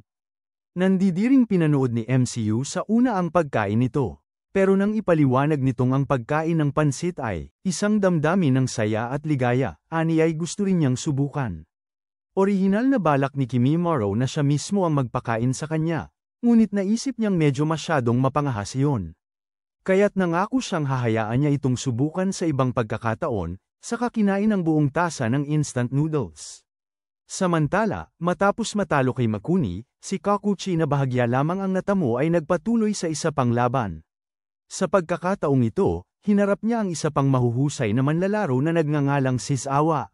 A: Nandidiring pinanood ni MCU sa una ang pagkain nito. Pero nang ipaliwanag nitong ang pagkain ng pansit ay isang damdamin ng saya at ligaya, ani ay gusto rin niyang subukan. Orihinal na balak ni Kimi Morrow na siya mismo ang magpakain sa kanya, ngunit naisip niyang medyo masyadong mapangahas iyon. Kaya't nangako siyang hahayaan niya itong subukan sa ibang pagkakataon, saka kinain ang buong tasa ng instant noodles. Samantala, matapos matalo kay Makuni, si Kakuchi na bahagya lamang ang natamo ay nagpatuloy sa isa pang laban. Sa pagkakataong ito, hinarap niya ang isa pang mahuhusay na manlalaro na nagngangalang Shizawa.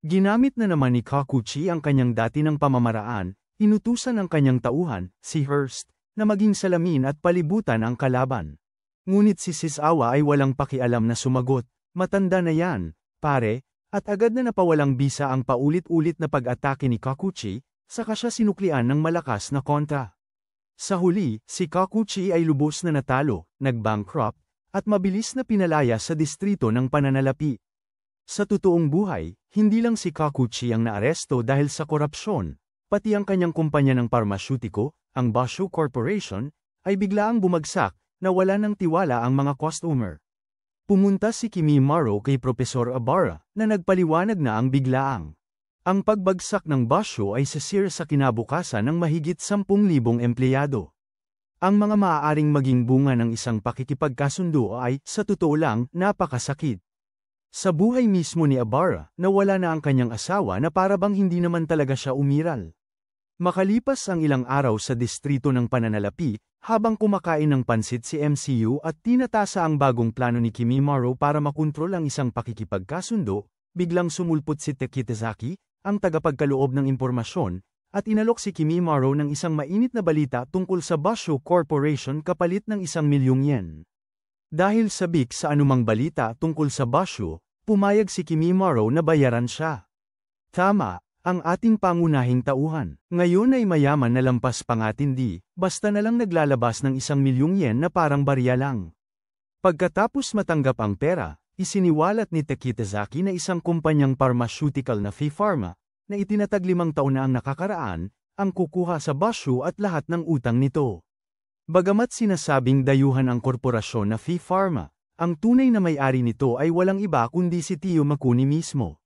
A: Ginamit na naman ni Kakuchi ang kanyang dati ng pamamaraan, inutusan ang kanyang tauhan, si Hearst, na maging salamin at palibutan ang kalaban. Ngunit si Shizawa ay walang pakialam na sumagot, matanda na yan, pare, at agad na napawalang bisa ang paulit-ulit na pag-atake ni Kakuchi, saka siya sinuklian ng malakas na kontra. Sa huli, si Kakuchi ay lubos na natalo, nag-bankrupt, at mabilis na pinalaya sa distrito ng pananalapi. Sa totoong buhay, hindi lang si Kakuchi ang naaresto dahil sa korupsyon, pati ang kanyang kumpanya ng parmasyutiko, ang Basho Corporation, ay biglaang bumagsak, na wala ng tiwala ang mga customer. Pumunta si Kimi Morrow kay Profesor Abara, na nagpaliwanag na ang biglaang. Ang pagbagsak ng Basho ay sisir sa kinabukasan ng mahigit 10,000 empleyado. Ang mga maaaring maging bunga ng isang pakikipagkasundo ay, sa totoo lang, napakasakit. Sa buhay mismo ni Abara, nawala na ang kanyang asawa na parabang hindi naman talaga siya umiral. Makalipas ang ilang araw sa distrito ng pananalapi, habang kumakain ng pansit si MCU at tinatasa ang bagong plano ni Kimi Morrow para makontrol ang isang pakikipagkasundo, biglang sumulpot si Tekitazaki, ang tagapagkaloob ng impormasyon, at inalok si Kimi Morrow ng isang mainit na balita tungkol sa Basho Corporation kapalit ng 1,000,000 yen. Dahil sabik sa anumang balita tungkol sa Basho, pumayag si Kimi Morrow na bayaran siya. Tama, ang ating pangunahing tauhan. Ngayon ay mayaman na lampas pangatindi, basta na lang naglalabas ng 1,000,000 yen na parang barya lang. Pagkatapos matanggap ang pera, isiniwalat ni Tekitazaki na isang kumpanyang pharmaceutical na Pharma, na itinatag 5 taon na ang nakakaraan, ang kukuha sa Basho at lahat ng utang nito. Bagamat sinasabing dayuhan ang korporasyon na Pharma, ang tunay na may-ari nito ay walang iba kundi si Tio Makuni mismo.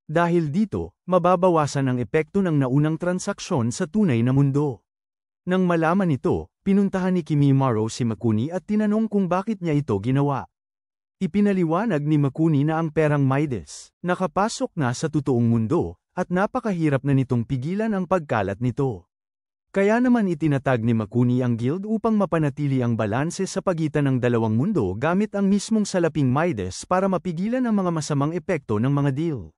A: Dahil dito, mababawasan ang epekto ng naunang transaksyon sa tunay na mundo. Nang malaman ito, pinuntahan ni Kimi Morrow si Makuni at tinanong kung bakit niya ito ginawa. Ipinaliwanag ni Makuni na ang perang Midas nakapasok na sa totoong mundo, at napakahirap na nitong pigilan ang pagkalat nito. Kaya naman itinatag ni Makuni ang guild upang mapanatili ang balanse sa pagitan ng dalawang mundo gamit ang mismong salaping Midas para mapigilan ang mga masamang epekto ng mga deal.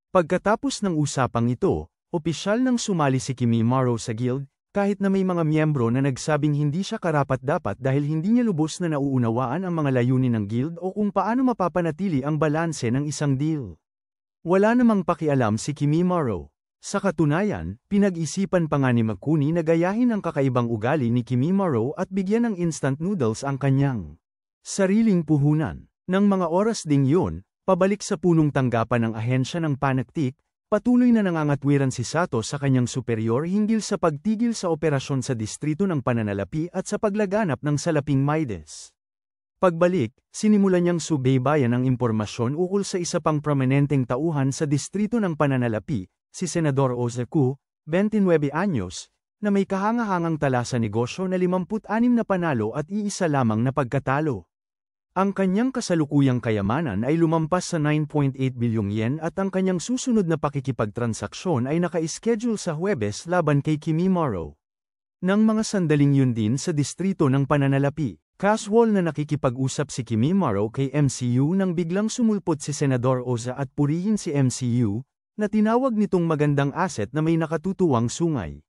A: Pagkatapos ng usapang ito, opisyal nang sumali si Kimimaro sa guild, kahit na may mga miyembro na nagsabing hindi siya karapat-dapat dahil hindi niya lubos na nauunawaan ang mga layunin ng guild o kung paano mapapanatili ang balanse ng isang deal. Wala namang pakialam si Kimimaro. Sa katunayan, pinag-isipan pa nga ni Makuni na gayahin ang kakaibang ugali ni Kimimaro at bigyan ng instant noodles ang kanyang sariling puhunan. Nang mga oras ding yun, pabalik sa punong tanggapan ng ahensya ng Panactic, patuloy na nangangatwiran si Sato sa kanyang superior hinggil sa pagtigil sa operasyon sa distrito ng pananalapi at sa paglaganap ng salaping Midas. Pagbalik, sinimulan niyang subaybayan ang impormasyon ukol sa isa pang prominenteng tauhan sa distrito ng pananalapi, si Senador Ozaku, 29 anyos, na may kahangahangang tala sa negosyo na 56 na panalo at iisa lamang na pagkatalo. Ang kanyang kasalukuyang kayamanan ay lumampas sa 9.8 bilyong yen at ang kanyang susunod na pakikipagtransaksyon ay naka-schedule sa Huwebes laban kay Kimimaro. Nang mga sandaling yun din sa distrito ng pananalapi, casual na nakikipag-usap si Kimimaro kay MCU nang biglang sumulpot si Senador Oza at purihin si MCU, na tinawag nitong magandang asset na may nakatutuwang sungay.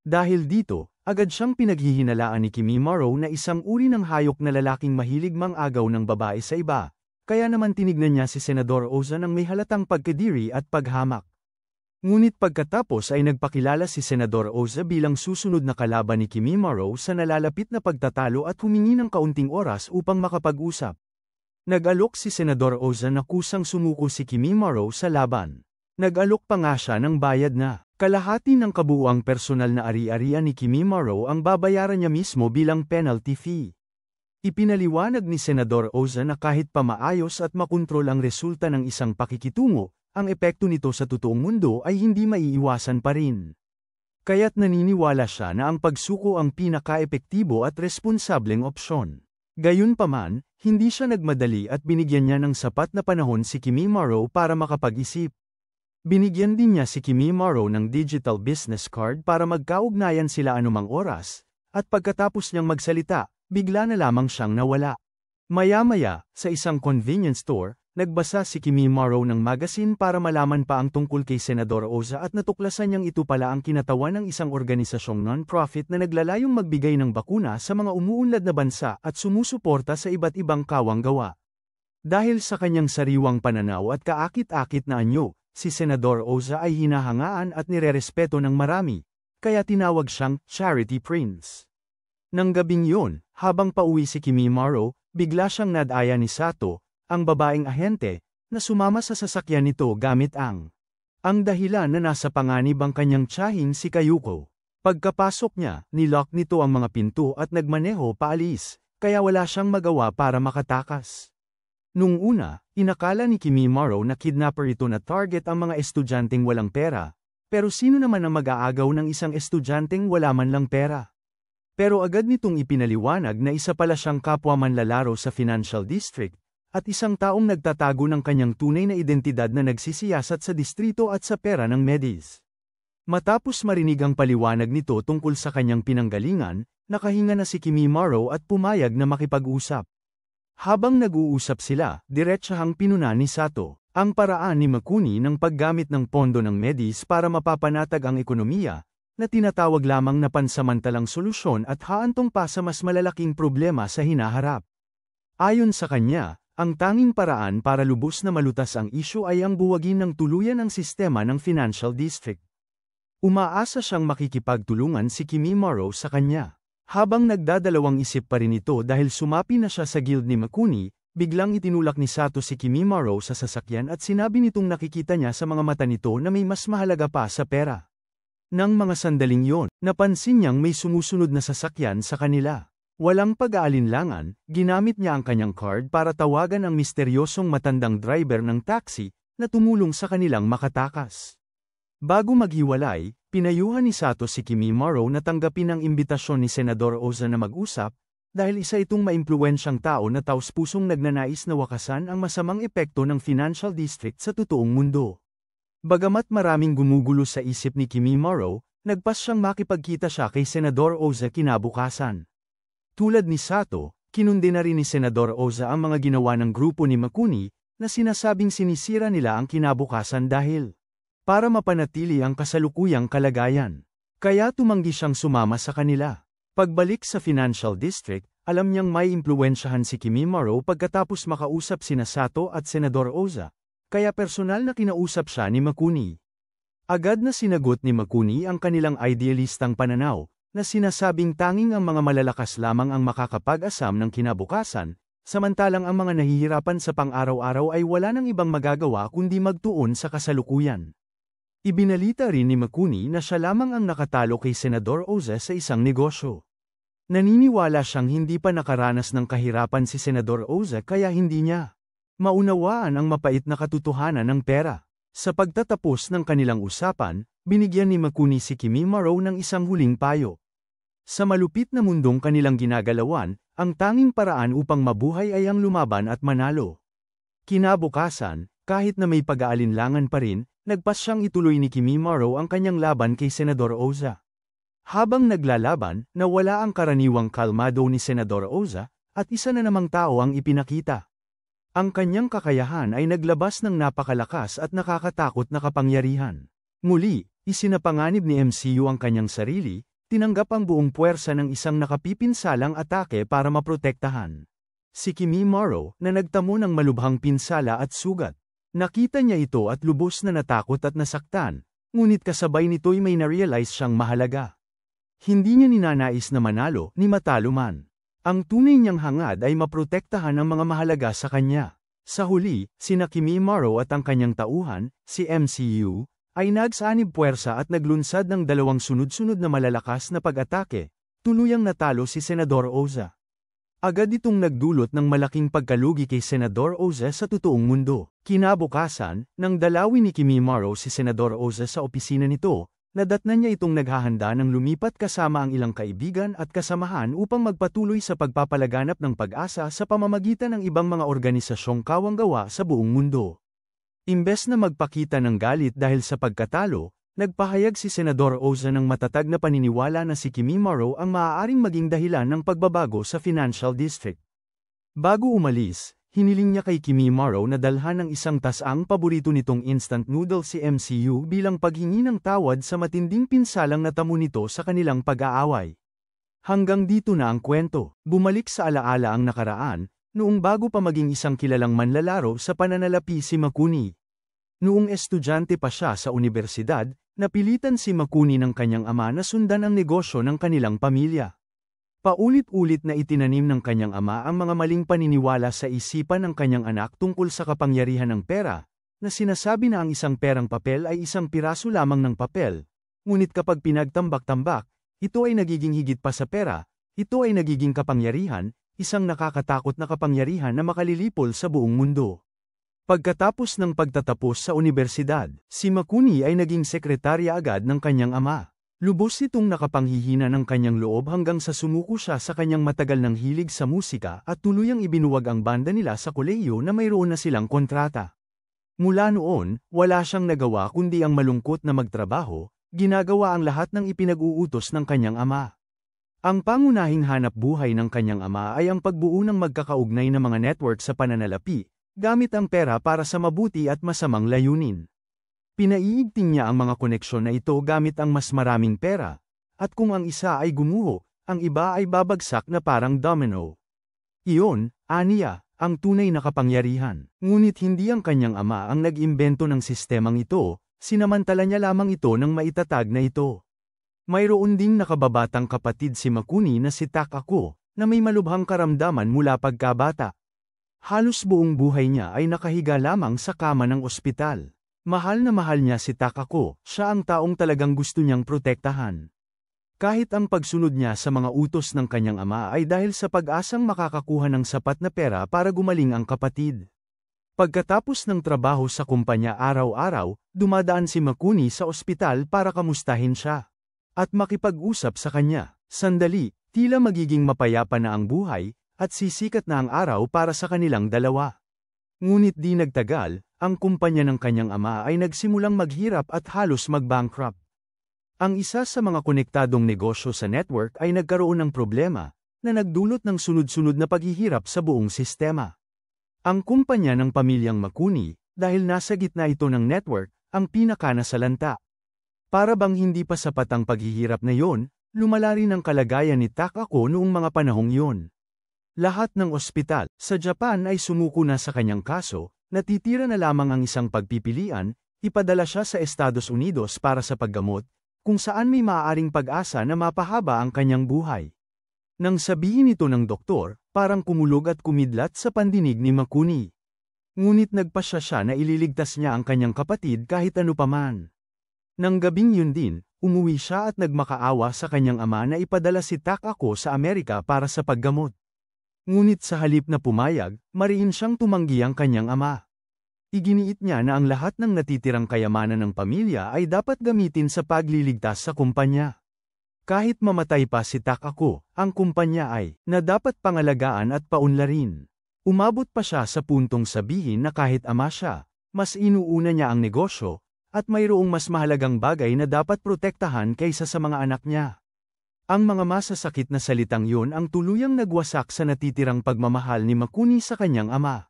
A: Dahil dito, agad siyang pinaghihinalaan ni Kimimaro na isang uri ng hayok na lalaking mahilig mang-agaw ng babae sa iba, kaya naman tinignan niya si Senador Oza ng may halatang pagkadiri at paghamak. Ngunit pagkatapos ay nagpakilala si Senador Oza bilang susunod na kalaban ni Kimimaro sa nalalapit na pagtatalo at humingi ng kaunting oras upang makapag-usap. Nag-alok si Senador Oza na kusang sumuko si Kimimaro sa laban. Nag-alok pa nga siya ng bayad na kalahati ng kabuuang personal na ari-arian ni Kimimaro ang babayaran niya mismo bilang penalty fee. Ipinaliwanag ni Senador Oza na kahit pa maayos at makontrol ang resulta ng isang pakikitungo, ang epekto nito sa totoong mundo ay hindi maiiwasan pa rin. Kaya't naniniwala siya na ang pagsuko ang pinaka-epektibo at responsableng opsyon. Gayunpaman, hindi siya nagmadali at binigyan niya ng sapat na panahon si Kimimaro para makapag-isip. Binigyan din niya si Kimimaro ng digital business card para magkaugnayan sila anumang oras, at pagkatapos niyang magsalita, bigla na lamang siyang nawala. Maya-maya, sa isang convenience store, nagbasa si Kimimaro ng magazine para malaman pa ang tungkol kay Senador Oza at natuklasan niyang ito pala ang kinatawan ng isang organisasyong non-profit na naglalayong magbigay ng bakuna sa mga umuunlad na bansa at sumusuporta sa iba't ibang kawanggawa. Dahil sa kanyang sariwang pananaw at kaakit-akit na anyo, si Senador Oza ay hinahangaan at nirerespeto ng marami, kaya tinawag siyang Charity Prince. Nang gabing yun, habang pauwi si Kimimaro, bigla siyang nadaya ni Sato, ang babaeng ahente, na sumama sa sasakyan nito gamit ang dahilan na nasa panganib ang kanyang tiyahin si Kayuko. Pagkapasok niya, nilock nito ang mga pinto at nagmaneho paalis, kaya wala siyang magawa para makatakas. Nung una, inakala ni Kimimaro na kidnapper ito na target ang mga estudyanteng walang pera, pero sino naman ang mag-aagaw ng isang estudyanteng wala man lang pera? Pero agad nitong ipinaliwanag na isa pala siyang kapwa manlalaro sa financial district, at isang taong nagtatago ng kanyang tunay na identidad na nagsisiyasat sa distrito at sa pera ng Mediz. Matapos marinig ang paliwanag nito tungkol sa kanyang pinanggalingan, nakahinga na si Kimimaro at pumayag na makipag-usap. Habang nag-uusap sila, diretsahang pinuna ni Sato ang paraan ni Makuni ng paggamit ng pondo ng Mediz para mapapanatag ang ekonomiya, na tinatawag lamang na pansamantalang solusyon at haantong pa sa mas malalaking problema sa hinaharap. Ayon sa kanya, ang tanging paraan para lubos na malutas ang isyu ay ang buwagin ng tuluyan ang sistema ng financial district. Umaasa siyang makikipagtulungan si Kimimaro sa kanya. Habang nagdadalawang isip pa rin ito dahil sumapi na siya sa guild ni Makuni, biglang itinulak ni Sato si Kimimaro sa sasakyan at sinabi nitong nakikita niya sa mga mata nito na may mas mahalaga pa sa pera. Nang mga sandaling yon, napansin niyang may sumusunod na sasakyan sa kanila. Walang pag-aalinlangan, ginamit niya ang kanyang card para tawagan ang misteryosong matandang driver ng taxi na tumulong sa kanilang makatakas. Bago maghiwalay, pinayuhan ni Sato si Kimimaro na tanggapin ang imbitasyon ni Senador Oza na mag-usap, dahil isa itong maimpluwensyang tao na taus-pusong nagnanais na wakasan ang masamang epekto ng financial district sa totoong mundo. Bagamat maraming gumugulo sa isip ni Kimi Morrow, nagpas siyang makipagkita siya kay Senador Oza kinabukasan. Tulad ni Sato, kinundi na rin ni Senador Oza ang mga ginawa ng grupo ni Makuni, na sinasabing sinisira nila ang kinabukasan dahil para mapanatili ang kasalukuyang kalagayan. Kaya tumanggi siyang sumama sa kanila. Pagbalik sa Financial District, alam niyang may impluwensyahan si Kimi Morrow pagkatapos makausap sina Sato at Senador Oza, kaya personal na kinausap siya ni Makuni. Agad na sinagot ni Makuni ang kanilang idealistang pananaw, na sinasabing tanging ang mga malalakas lamang ang makakapag-asam ng kinabukasan, samantalang ang mga nahihirapan sa pang-araw-araw ay wala nang ibang magagawa kundi magtuon sa kasalukuyan. Ibinalita rin ni Makuni na siya lamang ang nakatalo kay Senador Oza sa isang negosyo. Naniniwala siyang hindi pa nakaranas ng kahirapan si Senador Oza kaya hindi niya maunawaan ang mapait na katotohanan ng pera. Sa pagtatapos ng kanilang usapan, binigyan ni Makuni si Kimi Morrow ng isang huling payo. Sa malupit na mundong kanilang ginagalawan, ang tanging paraan upang mabuhay ay ang lumaban at manalo. Kinabukasan, kahit na may pag-aalinlangan pa rin, nagpas siyang ituloy ni Kimi Morrow ang kanyang laban kay Senador Oza. Habang naglalaban, nawala ang karaniwang kalmado ni Senador Oza, at isa na namang tao ang ipinakita. Ang kanyang kakayahan ay naglabas ng napakalakas at nakakatakot na kapangyarihan. Muli, isinapanganib ni MCU ang kanyang sarili, tinanggap ang buong puwersa ng isang nakapipinsalang atake para maprotektahan si Kimi Morrow na nagtamo ng malubhang pinsala at sugat. Nakita niya ito at lubos na natakot at nasaktan, ngunit kasabay nito'y may na-realize siyang mahalaga. Hindi niya ninanais na manalo ni matalo man. Ang tunay niyang hangad ay maprotektahan ang mga mahalaga sa kanya. Sa huli, sina Kimi Morrow at ang kanyang tauhan, si MCU, ay nagsanib puwersa at naglunsad ng dalawang sunod-sunod na malalakas na pag-atake. Tuluyang natalo si Senador Oza. Agad itong nagdulot ng malaking pagkalugi kay Senador Oza sa totoong mundo. Kinabukasan, nang dalawin ni Kimi Morrow si Senador Oza sa opisina nito, nadatnan niya itong naghahanda ng lumipat kasama ang ilang kaibigan at kasamahan upang magpatuloy sa pagpapalaganap ng pag-asa sa pamamagitan ng ibang mga organisasyong kawanggawa sa buong mundo. Imbes na magpakita ng galit dahil sa pagkatalo, nagpahayag si Senador Oza ng matatag na paniniwala na si Kimi Morrow ang maaaring maging dahilan ng pagbabago sa Financial District. Bago umalis, hiniling niya kay Kimi Morrow na dalhan ng isang tasang paborito nitong instant noodle si MCU bilang paghingi ng tawad sa matinding pinsalang natamo nito sa kanilang pag-aaway. Hanggang dito na ang kwento. Bumalik sa alaala ang nakaraan, noong bago pa maging isang kilalang manlalaro sa pananalapi si Makuni. Noong estudyante pa siya sa universidad, napilitan si Makuni ng kanyang ama na sundan ang negosyo ng kanilang pamilya. Paulit-ulit na itinanim ng kanyang ama ang mga maling paniniwala sa isipan ng kanyang anak tungkol sa kapangyarihan ng pera, na sinasabi na ang isang perang papel ay isang piraso lamang ng papel, ngunit kapag pinagtambak-tambak, ito ay nagiging higit pa sa pera, ito ay nagiging kapangyarihan, isang nakakatakot na kapangyarihan na makalilipol sa buong mundo. Pagkatapos ng pagtatapos sa universidad, si Makuni ay naging sekretarya agad ng kanyang ama. Lubos itong nakapanghihina ng kanyang loob hanggang sa sumuko siya sa kanyang matagal ng hilig sa musika at tuluyang ibinuwag ang banda nila sa kolehiyo na mayroon na silang kontrata. Mula noon, wala siyang nagawa kundi ang malungkot na magtrabaho, ginagawa ang lahat ng ipinag-uutos ng kanyang ama. Ang pangunahing hanap buhay ng kanyang ama ay ang pagbuo ng magkakaugnay na mga network sa pananalapi, gamit ang pera para sa mabuti at masamang layunin. Pinaiigting niya ang mga koneksyon na ito gamit ang mas maraming pera, at kung ang isa ay gumuho, ang iba ay babagsak na parang domino. Iyon, aniya, ang tunay na kapangyarihan. Ngunit hindi ang kanyang ama ang nag-imbento ng sistemang ito, sinamantala niya lamang ito ng maitatag na ito. Mayroon ding nakababatang kapatid si Makuni na si Takako, na may malubhang karamdaman mula pagkabata. Halos buong buhay niya ay nakahiga lamang sa kama ng ospital. Mahal na mahal niya si Takako, siya ang taong talagang gusto niyang protektahan. Kahit ang pagsunod niya sa mga utos ng kanyang ama ay dahil sa pag-asang makakakuha ng sapat na pera para gumaling ang kapatid. Pagkatapos ng trabaho sa kumpanya araw-araw, dumadaan si Makuni sa ospital para kamustahin siya. At makipag-usap sa kanya. Sandali, Tila magiging mapayapa na ang buhay, at sisikat na ang araw para sa kanilang dalawa. Ngunit di nagtagal, ang kumpanya ng kanyang ama ay nagsimulang maghirap at halos mag-bankrupt. Ang isa sa mga konektadong negosyo sa network ay nagkaroon ng problema, na nagdulot ng sunod-sunod na paghihirap sa buong sistema. Ang kumpanya ng pamilyang Makuni, dahil nasa gitna ito ng network, ang pinakanasalanta. Para bang hindi pa sapat ang paghihirap na yon, lumala rin ang kalagayan ni Takako noong mga panahong yon. Lahat ng ospital sa Japan ay sumuko na sa kanyang kaso, natitira na lamang ang isang pagpipilian, ipadala siya sa Estados Unidos para sa paggamot, kung saan may maaaring pag-asa na mapahaba ang kanyang buhay. Nang sabihin ito ng doktor, parang kumulog at kumidlat sa pandinig ni Makuni. Ngunit nagpasya siya na ililigtas niya ang kanyang kapatid kahit ano paman. Nang gabing yun din, umuwi siya at nagmakaawa sa kanyang ama na ipadala si Takako sa Amerika para sa paggamot. Ngunit sa halip na pumayag, mariin siyang tumanggi ang kanyang ama. Iginiit niya na ang lahat ng natitirang kayamanan ng pamilya ay dapat gamitin sa pagliligtas sa kumpanya. Kahit mamatay pa si Takako, ang kumpanya ay na dapat pangalagaan at paunlarin. Umabot pa siya sa puntong sabihin na kahit ama siya, mas inuuna niya ang negosyo, at mayroong mas mahalagang bagay na dapat protektahan kaysa sa mga anak niya. Ang mga masasakit na salitang yun ang tuluyang nagwasak sa natitirang pagmamahal ni Makuni sa kanyang ama.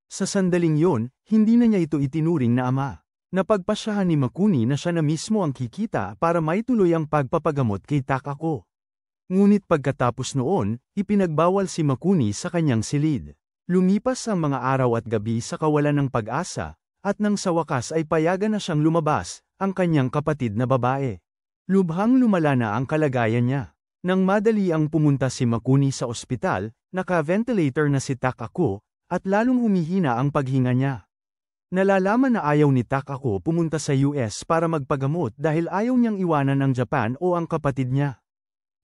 A: Sa sandaling yon, hindi na niya ito itinuring na ama. Napagpasyahan ni Makuni na siya na mismo ang kikita para maituloy ang pagpapagamot kay Takako. Ngunit pagkatapos noon, ipinagbawal si Makuni sa kanyang silid. Lumipas ang mga araw at gabi sa kawalan ng pag-asa, at nang sa wakas ay payagan na siyang lumabas, ang kanyang kapatid na babae. Lubhang lumala na ang kalagayan niya. Nang madali ang pumunta si Makuni sa ospital, naka-ventilator na si Takako, at lalong humihina ang paghinga niya. Nalalaman na ayaw ni Takako pumunta sa US para magpagamot dahil ayaw niyang iwanan ang Japan o ang kapatid niya.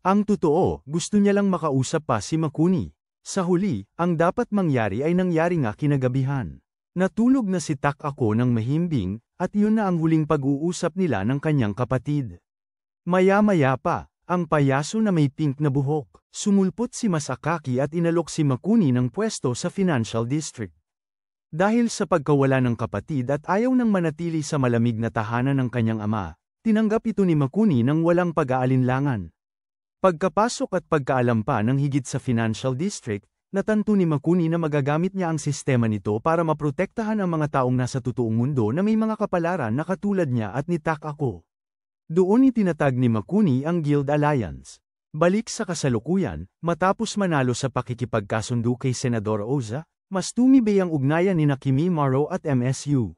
A: Ang totoo, gusto niya lang makausap pa si Makuni. Sa huli, ang dapat mangyari ay nangyari nga kinagabihan. Natulog na si Takako ng mahimbing, at yun na ang huling pag-uusap nila ng kanyang kapatid. Maya-maya pa, ang payaso na may pink na buhok, sumulpot si Masakaki at inalok si Makuni ng pwesto sa Financial District. Dahil sa pagkawala ng kapatid at ayaw nang manatili sa malamig na tahanan ng kanyang ama, tinanggap ito ni Makuni ng walang pag-aalinlangan. Pagkapasok at pagkaalam pa ng higit sa Financial District, natanto ni Makuni na magagamit niya ang sistema nito para maprotektahan ang mga taong nasa totoong mundo na may mga kapalaran na katulad niya at ni Takako. Doon itinatag ni Makuni ang Guild Alliance. Balik sa kasalukuyan, matapos manalo sa pakikipagkasundo kay Senador Oza, mas tumibay ang ugnayan ni Kimi Morrow at MSU.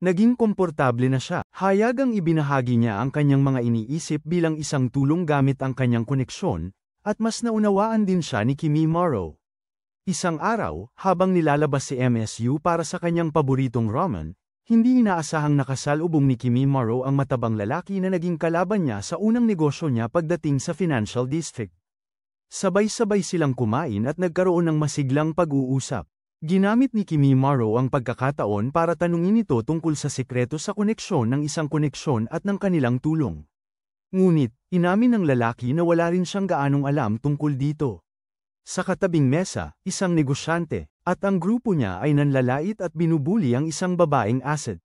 A: Naging komportable na siya, hayagang ibinahagi niya ang kanyang mga iniisip bilang isang tulong gamit ang kanyang koneksyon, at mas naunawaan din siya ni Kimi Morrow. Isang araw, habang nilalabas si MSU para sa kanyang paboritong ramen, hindi inaasahang nakasalubong ni Kimi Morrow ang matabang lalaki na naging kalaban niya sa unang negosyo niya pagdating sa Financial District. Sabay-sabay silang kumain at nagkaroon ng masiglang pag-uusap. Ginamit ni Kimi Morrow ang pagkakataon para tanungin ito tungkol sa sekreto sa koneksyon ng isang koneksyon at ng kanilang tulong. Ngunit, inamin ng lalaki na wala rin siyang gaanong alam tungkol dito. Sa katabing mesa, isang negosyante, at ang grupo niya ay nanlalait at binubuli ang isang babaeng asset.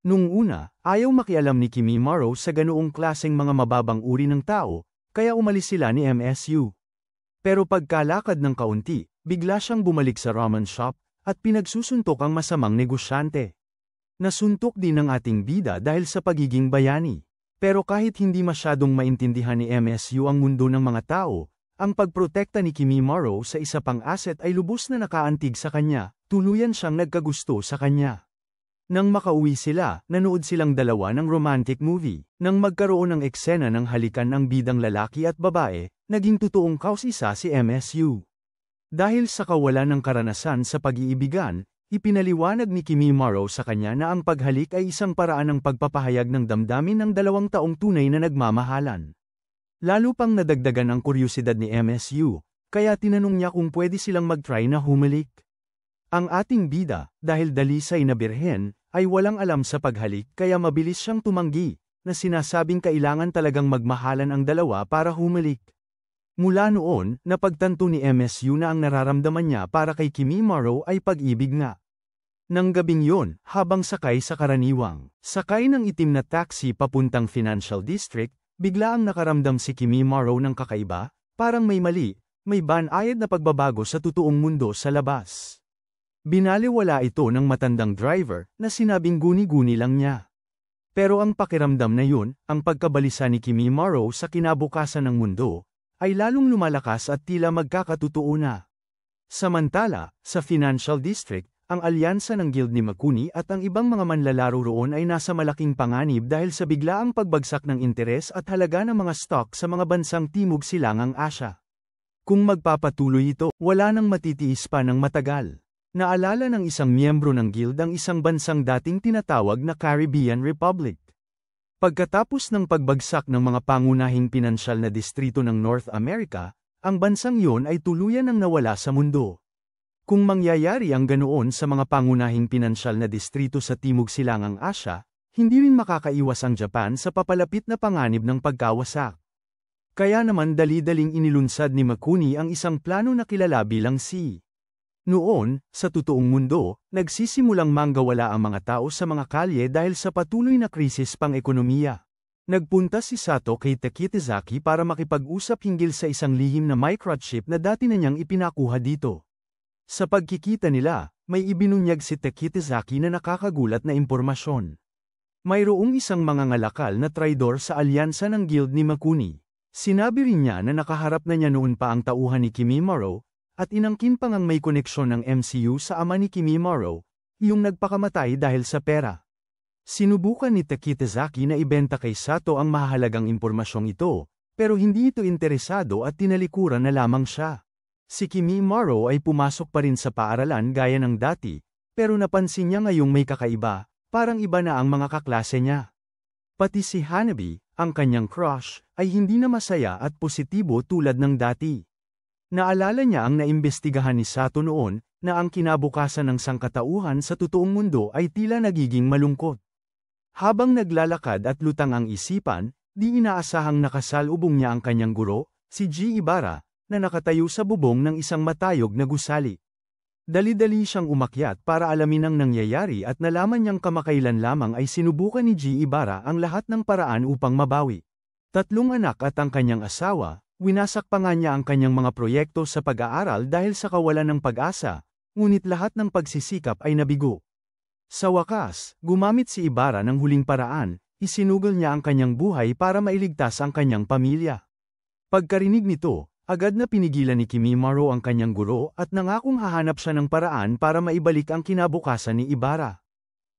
A: Nung una, ayaw makialam ni Kimi Morrow sa ganoong klaseng mga mababang uri ng tao, kaya umalis sila ni MSU. Pero pagkalakad ng kaunti, bigla siyang bumalik sa ramen shop, at pinagsusuntok ang masamang negosyante. Nasuntok din ng ating bida dahil sa pagiging bayani. Pero kahit hindi masyadong maintindihan ni MSU ang mundo ng mga tao, ang pagprotekta ni Kimi Morrow sa isa pang asset ay lubos na nakaantig sa kanya, tuluyan siyang nagkagusto sa kanya. Nang makauwi sila, nanood silang dalawa ng romantic movie. Nang magkaroon ng eksena ng halikan ng bidang lalaki at babae, naging totoong kausisa si MSU. Dahil sa kawalan ng karanasan sa pag-iibigan, ipinaliwanag ni Kimi Morrow sa kanya na ang paghalik ay isang paraan ng pagpapahayag ng damdamin ng 2 taong tunay na nagmamahalan. Lalo pang nadagdagan ang kuryosidad ni MSU, kaya tinanong niya kung pwede silang mag-try na humalik. Ang ating bida, dahil dalisay na birhen, ay walang alam sa paghalik kaya mabilis siyang tumanggi, na sinasabing kailangan talagang magmahalan ang dalawa para humalik. Mula noon, napagtanto ni MSU na ang nararamdaman niya para kay Kimi Morrow ay pag-ibig nga. Nang gabing yon, habang sakay sa karaniwang sakay ng itim na taxi papuntang Financial District, bigla ang nakaramdam si Kimi Morrow ng kakaiba, parang may mali, may banayad na pagbabago sa totoong mundo sa labas. Binaliwala ito ng matandang driver na sinabing guni-guni lang niya. Pero ang pakiramdam na yun, ang pagkabalisa ni Kimi Morrow sa kinabukasan ng mundo, ay lalong lumalakas at tila magkakatotoo na. Samantala, sa Financial District, ang alyansa ng Guild ni Makuni at ang ibang mga manlalaro roon ay nasa malaking panganib dahil sa biglaang pagbagsak ng interes at halaga ng mga stock sa mga bansang Timog Silangang Asya. Kung magpapatuloy ito, wala nang matitiis pa ng matagal. Naalala ng isang miyembro ng Guild ang isang bansang dating tinatawag na Caribbean Republic. Pagkatapos ng pagbagsak ng mga pangunahing pinansyal na distrito ng North America, ang bansang yon ay tuluyan ng nawala sa mundo. Kung mangyayari ang ganoon sa mga pangunahing pinansyal na distrito sa Timog Silangang Asya, hindi rin makakaiwas ang Japan sa papalapit na panganib ng pagkawasak. Kaya naman dali-daling inilunsad ni Makuni ang isang plano na kilala bilang si. Noon, sa totoong mundo, nagsisimulang manggawala ang mga tao sa mga kalye dahil sa patuloy na krisis pang-ekonomiya. Nagpunta si Sato kay Takitizaki para makipag-usap hinggil sa isang lihim na microchip na dati na niyang ipinakuha dito. Sa pagkikita nila, may ibinunyag si Takitizaki na nakakagulat na impormasyon. Mayroong isang mangangalakal na traidor sa alyansa ng Guild ni Makuni. Sinabi rin niya na nakaharap na niya noon pa ang tauhan ni Kimi Morrow, at inangkin pang ang may koneksyon ng MCU sa ama ni Kimi Morrow, yung nagpakamatay dahil sa pera. Sinubukan ni Takitizaki na ibenta kay Sato ang mahalagang impormasyong ito, pero hindi ito interesado at tinalikuran na lamang siya. Si Kimi Morrow ay pumasok pa rin sa paaralan gaya ng dati, pero napansin niya ngayong may kakaiba, parang iba na ang mga kaklase niya. Pati si Hanabi, ang kanyang crush, ay hindi na masaya at positibo tulad ng dati. Naalala niya ang naimbestigahan ni Sato noon, na ang kinabukasan ng sangkatauhan sa totoong mundo ay tila nagiging malungkot. Habang naglalakad at lutang ang isipan, di inaasahang nakasalubong niya ang kanyang guro, si G. Ibarra, na nakatayo sa bubong ng isang matayog na gusali. Dali-dali siyang umakyat para alamin ang nangyayari at nalaman niyang kamakailan lamang ay sinubukan ni G. Ibarra ang lahat ng paraan upang mabawi. 3 anak at ang kanyang asawa, winasak pa nga niya ang kanyang mga proyekto sa pag-aaral dahil sa kawalan ng pag-asa, ngunit lahat ng pagsisikap ay nabigo. Sa wakas, gumamit si Ibarra ng huling paraan, isinugol niya ang kanyang buhay para mailigtas ang kanyang pamilya. Pagkarinig nito, agad na pinigilan ni Kimi Morrow ang kanyang guro at nangakong hahanap siya ng paraan para maibalik ang kinabukasan ni Ibarra.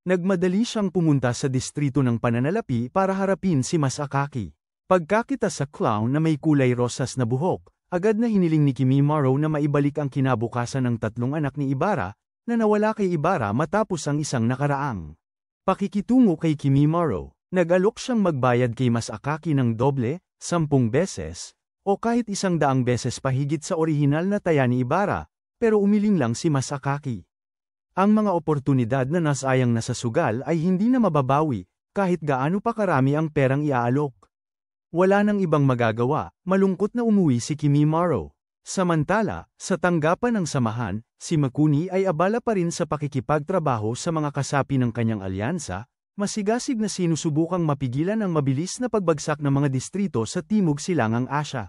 A: Nagmadali siyang pumunta sa distrito ng pananalapi para harapin si Masakaki. Pagkakita sa clown na may kulay rosas na buhok, agad na hiniling ni Kimi Morrow na maibalik ang kinabukasan ng 3 anak ni Ibarra, na nawala kay Ibarra matapos ang isang nakaraang pakikitungo kay Kimi Morrow. Nag-alok siyang magbayad kay Masakaki ng doble, 10 beses, o kahit 100 beses pa higit sa orihinal na taya ni Ibarra, pero umiling lang si Masakaki. Ang mga oportunidad na nasayang na sa sugal ay hindi na mababawi, kahit gaano pa karami ang perang iaalok. Wala nang ibang magagawa, malungkot na umuwi si Kimi Morrow. Samantala, sa tanggapan ng samahan, si Makuni ay abala pa rin sa pakikipagtrabaho sa mga kasapi ng kanyang alyansa, masigasig na sinusubukang mapigilan ang mabilis na pagbagsak ng mga distrito sa Timog Silangang Asya.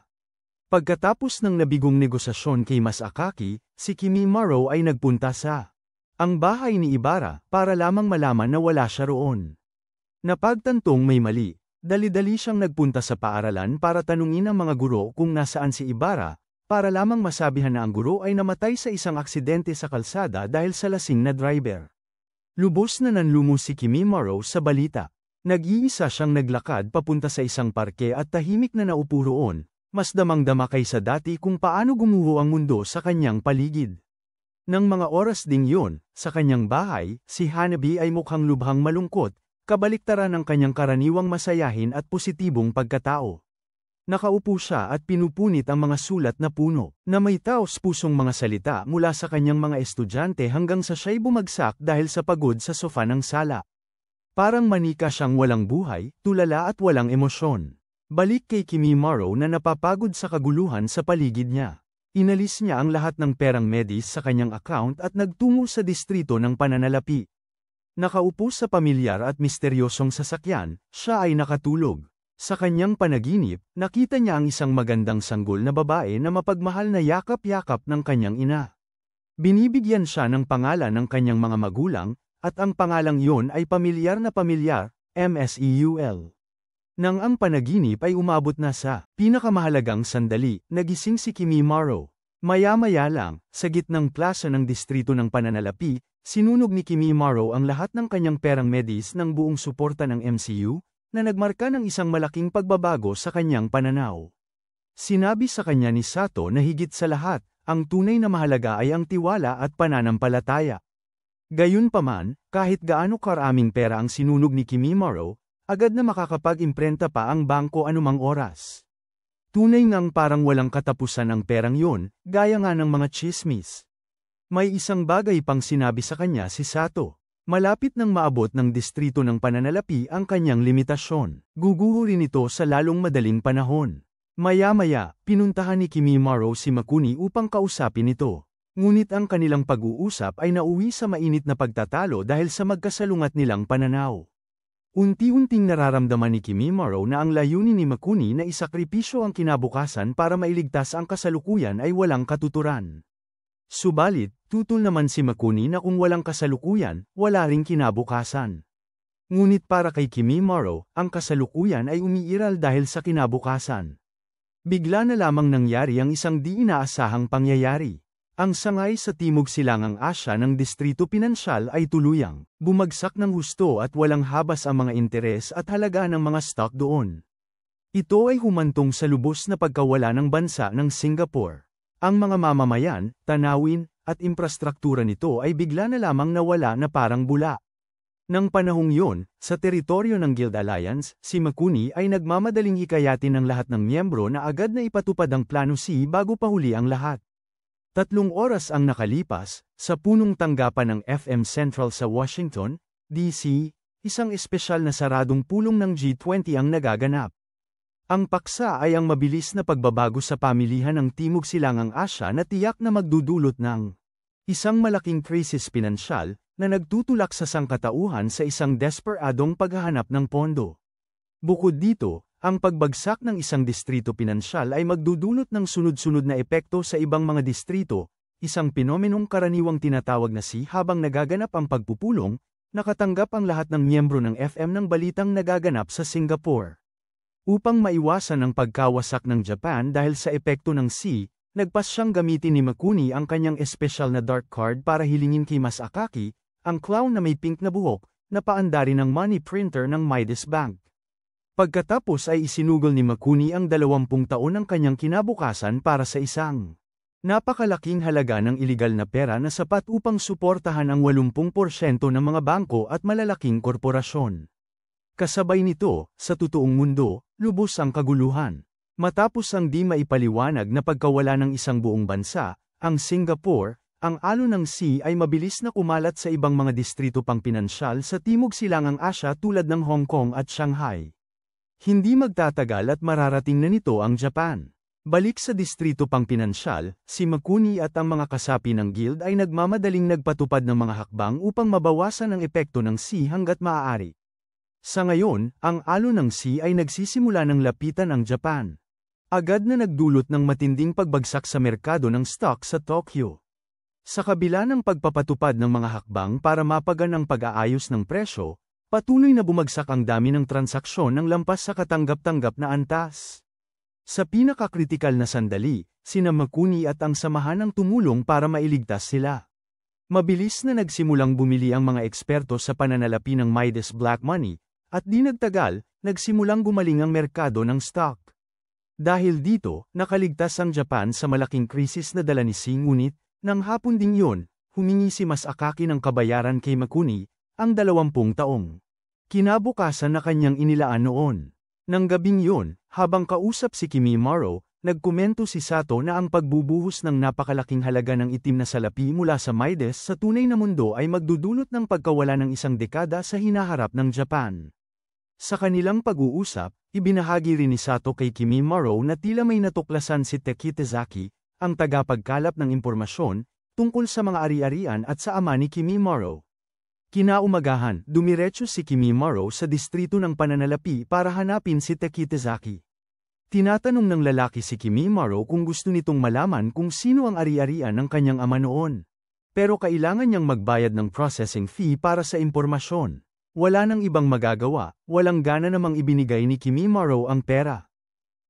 A: Pagkatapos ng nabigong negosasyon kay Masakaki, si Kimi Morrow ay nagpunta sa ang bahay ni Ibarra para lamang malaman na wala siya roon. Napagtantong may mali. Dali-dali siyang nagpunta sa paaralan para tanungin ang mga guro kung nasaan si Ibarra, para lamang masabihan na ang guro ay namatay sa isang aksidente sa kalsada dahil sa lasing na driver. Lubos na nanlumos si Kimi Morrow sa balita. Nag-iisa siyang naglakad papunta sa isang parke at tahimik na naupo roon, mas damang-dama kaysa dati kung paano gumuho ang mundo sa kanyang paligid. Nang mga oras ding yun, sa kanyang bahay, si Hanabi ay mukhang lubhang malungkot, kabaliktaran ng kanyang karaniwang masayahin at positibong pagkatao. Nakaupo siya at pinupunit ang mga sulat na puno, na may taos-pusong mga salita mula sa kanyang mga estudyante hanggang sa siya'y bumagsak dahil sa pagod sa sofa ng sala. Parang manika siyang walang buhay, tulala at walang emosyon. Balik kay Kimimaro na napapagod sa kaguluhan sa paligid niya. Inalis niya ang lahat ng perang medis sa kanyang account at nagtungo sa distrito ng pananalapi. Nakaupo sa pamilyar at misteryosong sasakyan, siya ay nakatulog. Sa kanyang panaginip, nakita niya ang isang magandang sanggol na babae na mapagmahal na yakap-yakap ng kanyang ina. Binibigyan siya ng pangalan ng kanyang mga magulang, at ang pangalang iyon ay pamilyar na pamilyar, MSEUL. Nang ang panaginip ay umabot na sa pinakamahalagang sandali, nagising si Kimimaro. Maya-maya lang, sa gitnang plaza ng distrito ng pananalapi, sinunog ni Kimimaro ang lahat ng kanyang perang medis ng buong suporta ng MCU, na nagmarka ng isang malaking pagbabago sa kanyang pananaw. Sinabi sa kanya ni Sato na higit sa lahat, ang tunay na mahalaga ay ang tiwala at pananampalataya. Gayunpaman, kahit gaano karaming pera ang sinunog ni Kimimaro, agad na makakapag-imprenta pa ang bangko anumang oras. Tunay ngang parang walang katapusan ang perang yon, gaya nga ng mga tsismis. May isang bagay pang sinabi sa kanya si Sato. Malapit nang maabot ng distrito ng pananalapi ang kanyang limitasyon. Guguho rin ito sa lalong madaling panahon. Maya-maya, pinuntahan ni Kimimaro si Makuni upang kausapin ito. Ngunit ang kanilang pag-uusap ay nauwi sa mainit na pagtatalo dahil sa magkasalungat nilang pananaw. Unti-unting nararamdaman ni Kimimaro na ang layunin ni Makuni na isakripisyo ang kinabukasan para mailigtas ang kasalukuyan ay walang katuturan. Subalit, tutol naman si Makuni na kung walang kasalukuyan, wala ring kinabukasan. Ngunit para kay Kimimaro, ang kasalukuyan ay umiiral dahil sa kinabukasan. Bigla na lamang nangyari ang isang di inaasahang pangyayari. Ang sangay sa Timog Silangang Asya ng Distrito Pinansyal ay tuluyang bumagsak ng husto at walang habas ang mga interes at halaga ng mga stock doon. Ito ay humantong sa lubos na pagkawala ng bansa ng Singapore. Ang mga mamamayan, tanawin, at infrastruktura nito ay bigla na lamang nawala na parang bula. Nang panahong yun, sa teritoryo ng Guild Alliance, si Makuni ay nagmamadaling hikayatin ng lahat ng miyembro na agad na ipatupad ang Plano C bago pahuli ang lahat. 3 oras ang nakalipas, sa punong tanggapan ng FM Central sa Washington, D.C., isang espesyal na saradong pulong ng G20 ang nagaganap. Ang paksa ay ang mabilis na pagbabago sa pamilihan ng Timog Silangang Asya na tiyak na magdudulot ng isang malaking krisis pinansyal na nagtutulak sa sangkatauhan sa isang desperadong paghahanap ng pondo. Bukod dito, ang pagbagsak ng isang distrito pinansyal ay magdudulot ng sunod-sunod na epekto sa ibang mga distrito, isang penomenong karaniwang tinatawag na habang nagaganap ang pagpupulong, nakatanggap ang lahat ng miyembro ng FM ng balitang nagaganap sa Singapore. Upang maiwasan ang pagkawasak ng Japan dahil sa epekto ng nagpas siyang gamitin ni Makuni ang kanyang espesyal na dark card para hilingin kay Masakaki, ang clown na may pink na buhok, na paandari ng money printer ng Midas Bank. Pagkatapos ay isinugol ni Makuni ang 20 taon ng kanyang kinabukasan para sa isang napakalaking halaga ng iligal na pera na sapat upang suportahan ang 80% ng mga bangko at malalaking korporasyon. Kasabay nito, sa totoong mundo, lubos ang kaguluhan. Matapos ang di maipaliwanag na pagkawala ng isang buong bansa, ang Singapore, ang alon ng ay mabilis na kumalat sa ibang mga distrito pang pinansyal sa Timog Silangang Asya tulad ng Hong Kong at Shanghai. Hindi magtatagal at mararating na nito ang Japan. Balik sa distrito pang pinansyal, si Makuni at ang mga kasapi ng guild ay nagmamadaling nagpatupad ng mga hakbang upang mabawasan ang epekto ng hanggat maaari. Sa ngayon, ang alon ng ay nagsisimula ng lapitan ang Japan. Agad na nagdulot ng matinding pagbagsak sa merkado ng stock sa Tokyo. Sa kabila ng pagpapatupad ng mga hakbang para mapagan ang pag-aayos ng presyo, patuloy na bumagsak ang dami ng transaksyon ng lampas sa katanggap-tanggap na antas. Sa pinakakritikal na sandali, sina Makuni at ang samahan ang tumulong para mailigtas sila. Mabilis na nagsimulang bumili ang mga eksperto sa pananalapi ng Midas Black Money, at di nagtagal, nagsimulang gumaling ang merkado ng stock. Dahil dito, nakaligtas ang Japan sa malaking krisis na dala ni ngunit, nang hapon ding yun, humingi si Masakaki ng kabayaran kay Makuni, ang 20 taong kinabukasan na kanyang inilaan noon. Nang gabing yun, habang kausap si Kimimaro, nagkomento si Sato na ang pagbubuhos ng napakalaking halaga ng itim na salapi mula sa Midas sa tunay na mundo ay magdudulot ng pagkawala ng isang dekada sa hinaharap ng Japan. Sa kanilang pag-uusap, ibinahagi rin ni Sato kay Kimimaro na tila may natuklasan si Tekitizaki, ang tagapagkalap ng impormasyon, tungkol sa mga ari-arian at sa ama ni Kimimaro. Kinaumagahan, dumiretso si Kimimaro sa distrito ng pananalapi para hanapin si Tekitizaki. Tinatanong ng lalaki si Kimimaro kung gusto nitong malaman kung sino ang ari-arian ng kanyang ama noon. Pero kailangan niyang magbayad ng processing fee para sa impormasyon. Wala nang ibang magagawa, walang gana namang ibinigay ni Kimimaro ang pera.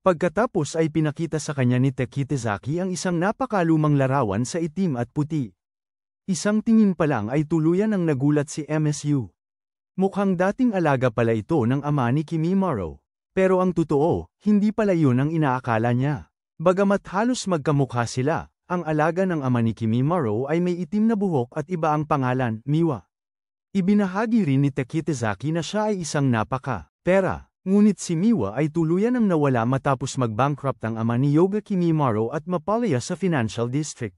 A: Pagkatapos ay pinakita sa kanya ni Tekitizaki ang isang napakalumang larawan sa itim at puti. Isang tingin pa lang ay tuluyan ang nagulat si MSU. Mukhang dating alaga pala ito ng ama ni Kimimaro. Pero ang totoo, hindi pala yun ang inaakala niya. Bagamat halos magkamukha sila, ang alaga ng ama ni Kimimaro ay may itim na buhok at iba ang pangalan, Miwa. Ibinahagi rin ni Tekitizaki na siya ay isang napaka-pera. Ngunit si Miwa ay tuluyan ang nawala matapos mag-bankrupt ang ama ni Yoga Kimimaro at mapalaya sa financial district.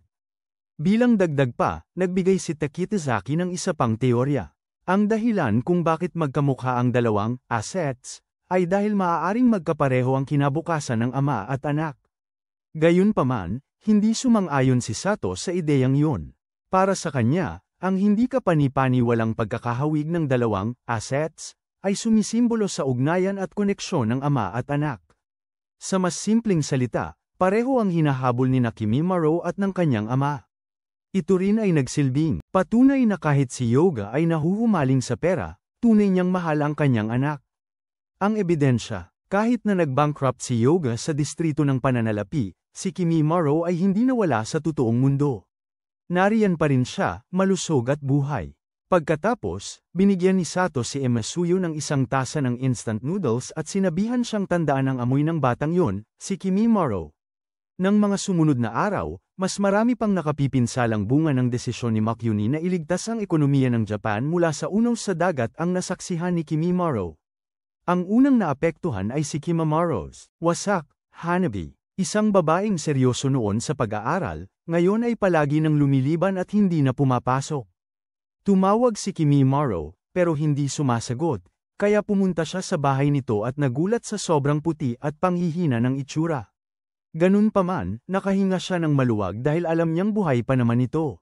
A: Bilang dagdag pa, nagbigay si Tekitizaki ng isa pang teorya. Ang dahilan kung bakit magkamukha ang dalawang assets ay dahil maaaring magkapareho ang kinabukasan ng ama at anak. Gayunpaman, hindi sumang-ayon si Sato sa ideyang yun. Para sa kanya, ang hindi kapani-paniwalang pagkakahawig ng dalawang assets ay sumisimbolo sa ugnayan at koneksyon ng ama at anak. Sa mas simpleng salita, pareho ang hinahabol ni Kimimaro at ng kanyang ama. Ito rin ay nagsilbing patunay na kahit si Yoga ay nahuhumaling sa pera, tunay niyang mahal ang kanyang anak. Ang ebidensya, kahit na nag-bankrupt si Yoga sa distrito ng pananalapi, si Kimimaro ay hindi nawala sa totoong mundo. Nariyan pa rin siya, malusog at buhay. Pagkatapos, binigyan ni Sato si Emasuyo ng isang tasa ng instant noodles at sinabihan siyang tandaan ang amoy ng batang yon, si Kimimaro. Nang mga sumunod na araw, mas marami pang nakapipinsalang bunga ng desisyon ni Makyuni na iligtas ang ekonomiya ng Japan mula sa unaw sa dagat ang nasaksihan ni Kimimaro. Ang unang naapektuhan ay si Kimamaro's wasak, Hanabi. Isang babaeng seryoso noon sa pag-aaral, ngayon ay palagi nang lumiliban at hindi na pumapasok. Tumawag si Kimimaro, pero hindi sumasagot, kaya pumunta siya sa bahay nito at nagulat sa sobrang puti at panghihina ng itsura. Ganun pa man, nakahinga siya ng maluwag dahil alam niyang buhay pa naman ito.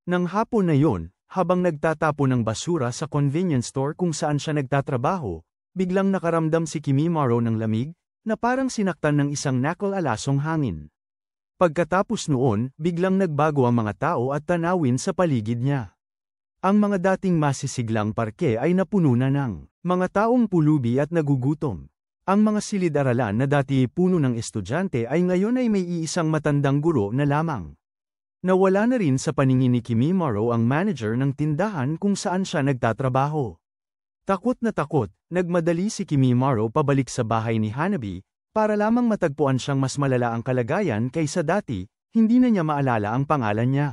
A: Nang hapon na yon, habang nagtatapon ng basura sa convenience store kung saan siya nagtatrabaho, biglang nakaramdam si Kimimaro ng lamig, na parang sinaktan ng isang nakal-alasong hangin. Pagkatapos noon, biglang nagbago ang mga tao at tanawin sa paligid niya. Ang mga dating masisiglang parke ay napuno na ng mga taong pulubi at nagugutom. Ang mga silid-aralan na dati puno ng estudyante ay ngayon ay may iisang matandang guro na lamang. Nawala na rin sa paningin ni Kimimaro ang manager ng tindahan kung saan siya nagtatrabaho. Takot na takot, nagmadali si Kimimaro pabalik sa bahay ni Hanabi, para lamang matagpuan siyang mas malala ang kalagayan kaysa dati, hindi na niya maalala ang pangalan niya.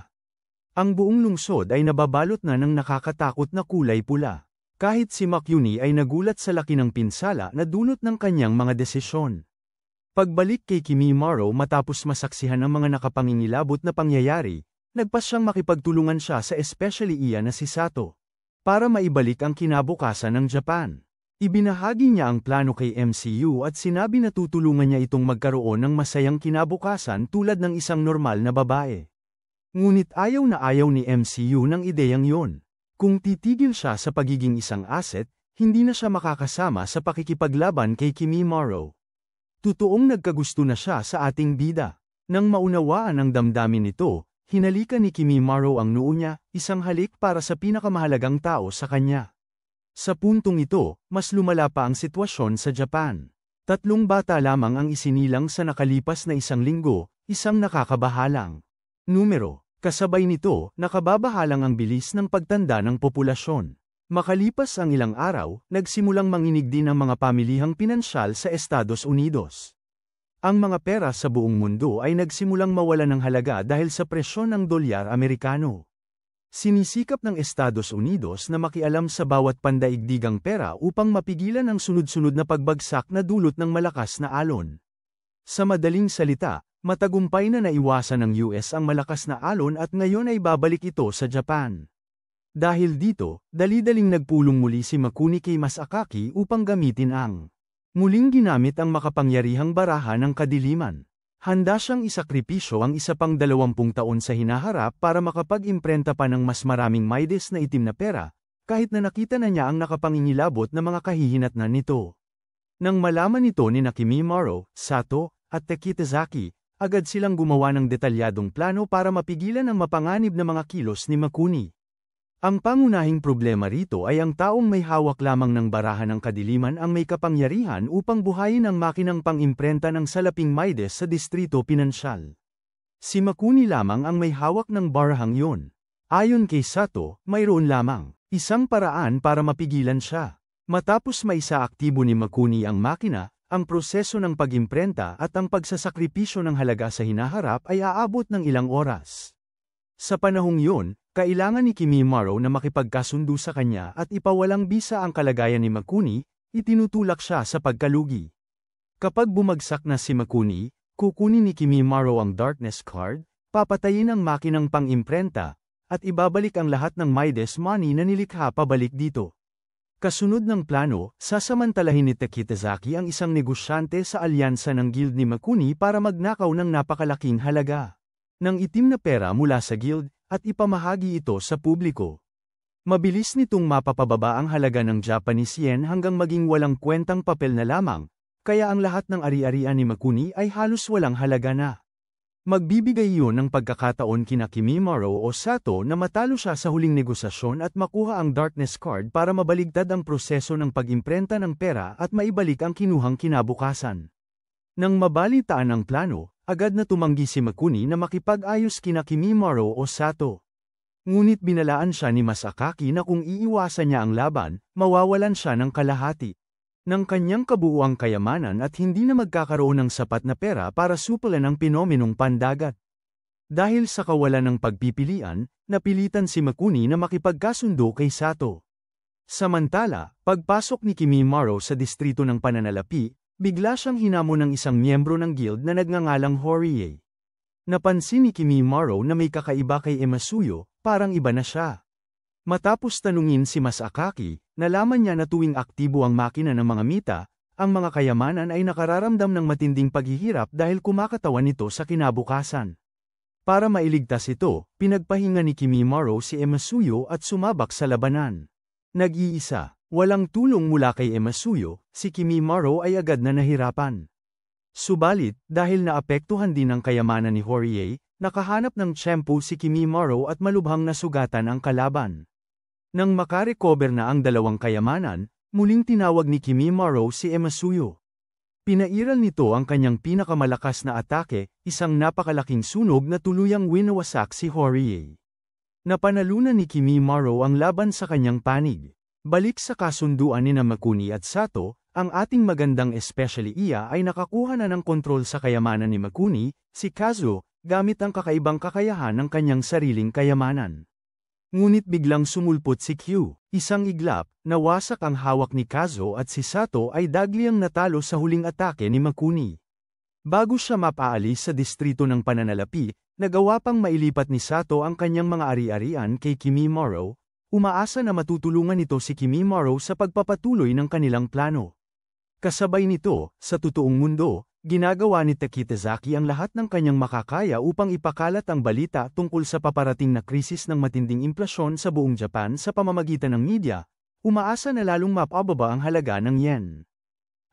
A: Ang buong lungsod ay nababalot na ng nakakatakot na kulay pula. Kahit si Makyuni ay nagulat sa laki ng pinsala na dulot ng kanyang mga desisyon. Pagbalik kay Kimimaro matapos masaksihan ang mga nakapangingilabot na pangyayari, nagpas siyang makipagtulungan siya sa especially iya na si Sato. Para maibalik ang kinabukasan ng Japan. Ibinahagi niya ang plano kay MCU at sinabi na tutulungan niya itong magkaroon ng masayang kinabukasan tulad ng isang normal na babae. Ngunit ayaw na ayaw ni MCU ng ideyang yon. Kung titigil siya sa pagiging isang asset, hindi na siya makakasama sa pakikipaglaban kay Kimimaro. Totoong nagkagusto na siya sa ating bida. Nang maunawaan ang damdamin nito, hinalikan ni Kimimaro ang noo niya, isang halik para sa pinakamahalagang tao sa kanya. Sa puntong ito, mas lumala pa ang sitwasyon sa Japan. 3 bata lamang ang isinilang sa nakalipas na 1 linggo, isang nakakabahalang numero. Kasabay nito, nakababahalang ang bilis ng pagtanda ng populasyon. Makalipas ang ilang araw, nagsimulang manginig din ang mga pamilihang pinansyal sa Estados Unidos. Ang mga pera sa buong mundo ay nagsimulang mawala ng halaga dahil sa presyon ng dolyar Amerikano. Sinisikap ng Estados Unidos na makialam sa bawat pandaigdigang pera upang mapigilan ang sunod-sunod na pagbagsak na dulot ng malakas na alon. Sa madaling salita, matagumpay na naiwasan ng US ang malakas na alon at ngayon ay babalik ito sa Japan. Dahil dito, dali-daling nagpulong muli si Makuni kay Masakaki upang gamitin ang muling ginamit ang makapangyarihang baraha ng kadiliman. Handa siyang isakripisyo ang isa pang 20 taon sa hinaharap para makapag-imprenta pa ng mas maraming Midas na itim na pera, kahit na nakita na niya ang nakapangingilabot na mga kahihinatnan nito. Nang malaman nito ni Kimimaro, Sato, at Takitazaki, agad silang gumawa ng detalyadong plano para mapigilan ang mapanganib na mga kilos ni Makuni. Ang pangunahing problema rito ay ang taong may hawak lamang ng baraha ng kadiliman ang may kapangyarihan upang buhayin ang makinang pang-imprenta ng salaping Midas sa distrito pinansyal. Si Makuni lamang ang may hawak ng barahang yun. Ayon kay Sato, mayroon lamang isang paraan para mapigilan siya. Matapos maisaaktibo ni Makuni ang makina, ang proseso ng pag-imprenta at ang pagsasakripisyo ng halaga sa hinaharap ay aabot ng ilang oras. Sa panahong yun, kailangan ni Kimimaro na makipagkasundo sa kanya at ipawalang bisa ang kalagayan ni Makuni, itinutulak siya sa pagkalugi. Kapag bumagsak na si Makuni, kukunin ni Kimimaro ang Darkness Card, papatayin ang makinang pang-imprenta, at ibabalik ang lahat ng Midas money na nilikha pabalik dito. Kasunod ng plano, sasamantalahin ni Takitazaki ang isang negosyante sa alyansa ng guild ni Makuni para magnakaw ng napakalaking halaga ng itim na pera mula sa guild, at ipamahagi ito sa publiko. Mabilis nitong mapapababa ang halaga ng Japanese yen hanggang maging walang kwentang papel na lamang, kaya ang lahat ng ari-arian ni Makuni ay halos walang halaga na. Magbibigay iyon ng pagkakataon kina Kimimaro o Sato na matalo siya sa huling negosasyon at makuha ang Darkness Card para mabaligtad ang proseso ng pag-imprenta ng pera at maibalik ang kinuhang kinabukasan. Nang mabalitaan ang plano, agad na tumanggi si Makuni na makipag-ayos kina Kimimaro o Sato. Ngunit binalaan siya ni Masakaki na kung iiwasan niya ang laban, mawawalan siya ng kalahati ng kanyang kabuuang kayamanan at hindi na magkakaroon ng sapat na pera para supulan ang penomenong pandagat. Dahil sa kawalan ng pagpipilian, napilitan si Makuni na makipagkasundo kay Sato. Samantala, pagpasok ni Kimimaro sa distrito ng pananalapi, bigla siyang hinamon ng isang miyembro ng guild na nagngangalang Horie. Napansin ni Kimimaro na may kakaiba kay Emasuyo, parang iba na siya. Matapos tanungin si Masakaki, nalaman niya na tuwing aktibo ang makina ng mga mita, ang mga kayamanan ay nakararamdam ng matinding paghihirap dahil kumakatawan nito sa kinabukasan. Para mailigtas ito, pinagpahinga ni Kimimaro si Emasuyo at sumabak sa labanan. Nag-iisa, walang tulong mula kay Emasuyo, si Kimimaro ay agad na nahirapan. Subalit, dahil naapektuhan din ang kayamanan ni Horie, nakahanap ng tiyempo si Kimimaro at malubhang nasugatan ang kalaban. Nang makarecover na ang dalawang kayamanan, muling tinawag ni Kimimaro si Emasuyo. Pinairal nito ang kanyang pinakamalakas na atake, isang napakalaking sunog na tuluyang winawasak si Horie. Napanalunan ni Kimimaro ang laban sa kanyang panig. Balik sa kasunduan ni Makuni at Sato, ang ating magandang especially iya ay nakakuha na ng kontrol sa kayamanan ni Makuni, si Kazuo, gamit ang kakaibang kakayahan ng kanyang sariling kayamanan. Ngunit biglang sumulpot si Q, isang iglap, nawasak ang hawak ni Kazuo at si Sato ay dagliang natalo sa huling atake ni Makuni. Bago siya mapaalis sa distrito ng pananalapi, nagawa pang mailipat ni Sato ang kanyang mga ari-arian kay Kimimaro, umaasa na matutulungan nito si Kimimaro sa pagpapatuloy ng kanilang plano. Kasabay nito, sa totoong mundo, ginagawa ni Takitazaki ang lahat ng kanyang makakaya upang ipakalat ang balita tungkol sa paparating na krisis ng matinding implasyon sa buong Japan sa pamamagitan ng media, umaasa na lalong mapababa ang halaga ng yen.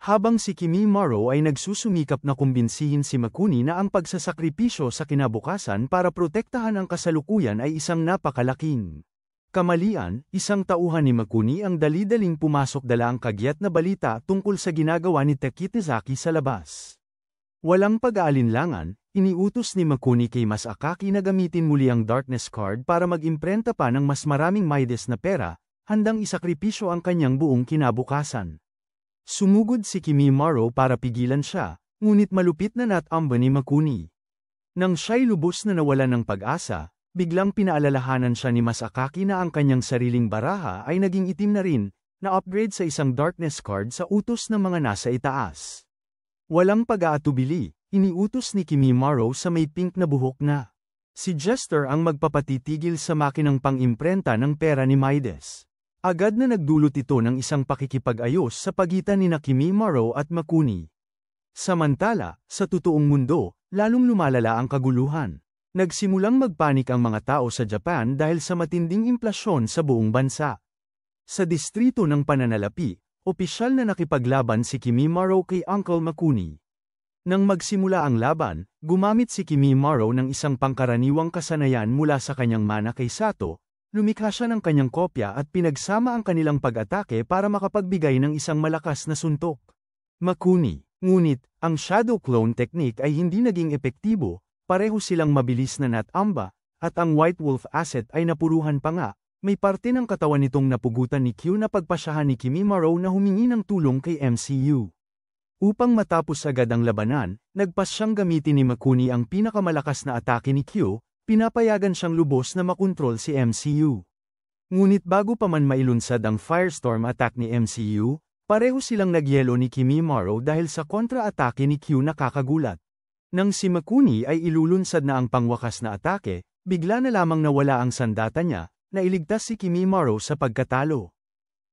A: Habang si Kimimaro ay nagsusumikap na kumbinsihin si Makuni na ang pagsasakripisyo sa kinabukasan para protektahan ang kasalukuyan ay isang napakalaking kamalian, isang tauhan ni Makuni ang dali-daling pumasok dala ang kagyat na balita tungkol sa ginagawa ni Takitazaki sa labas. Walang pag-aalinlangan, iniutos ni Makuni kay Masakaki na gamitin muli ang Darkness Card para mag-imprenta pa ng mas maraming Midas na pera, handang isakripisyo ang kanyang buong kinabukasan. Sumugod si Kimimaro para pigilan siya, ngunit malupit na natamba ni Makuni. Nang siya'y lubos na nawalan ng pag-asa, biglang pinaalalahanan siya ni Masakaki na ang kanyang sariling baraha ay naging itim na rin, na-upgrade sa isang Darkness Card sa utos ng mga nasa itaas. Walang pag-aatubili, iniutos ni Kimimaro sa may pink na buhok na Si Jester ang magpapatitigil sa makinang pang-imprenta ng pera ni Midas. Agad na nagdulot ito ng isang pakikipag-ayos sa pagitan ni Kimimaro at Makuni. Samantala, sa totoong mundo, lalong lumalala ang kaguluhan. Nagsimulang magpanik ang mga tao sa Japan dahil sa matinding implasyon sa buong bansa. Sa distrito ng pananalapi, opisyal na nakipaglaban si Kimimaro kay Uncle Makuni. Nang magsimula ang laban, gumamit si Kimimaro ng isang pangkaraniwang kasanayan mula sa kanyang mana kay Sato, lumikha siya ng kanyang kopya at pinagsama ang kanilang pag-atake para makapagbigay ng isang malakas na suntok. Makuni, ngunit, ang Shadow Clone Technique ay hindi naging epektibo, pareho silang mabilis na Natamba, at ang White Wolf Asset ay napuruhan pa nga, may parte ng katawan nitong napugutan ni Q na pagpasyahan ni Kimimaro na humingi ng tulong kay MCU. Upang matapos agad ang labanan, nagpas siyang gamitin ni Makuni ang pinakamalakas na atake ni Q, pinapayagan siyang lubos na makontrol si MCU. Ngunit bago pa man mailunsad ang Firestorm attack ni MCU, pareho silang nagyelo ni Kimimaro dahil sa kontra-atake ni Q na kakagulat. Nang si Makuni ay ilulunsad na ang pangwakas na atake, bigla na lamang nawala ang sandata niya, na iligtas si Kimimaro sa pagkatalo.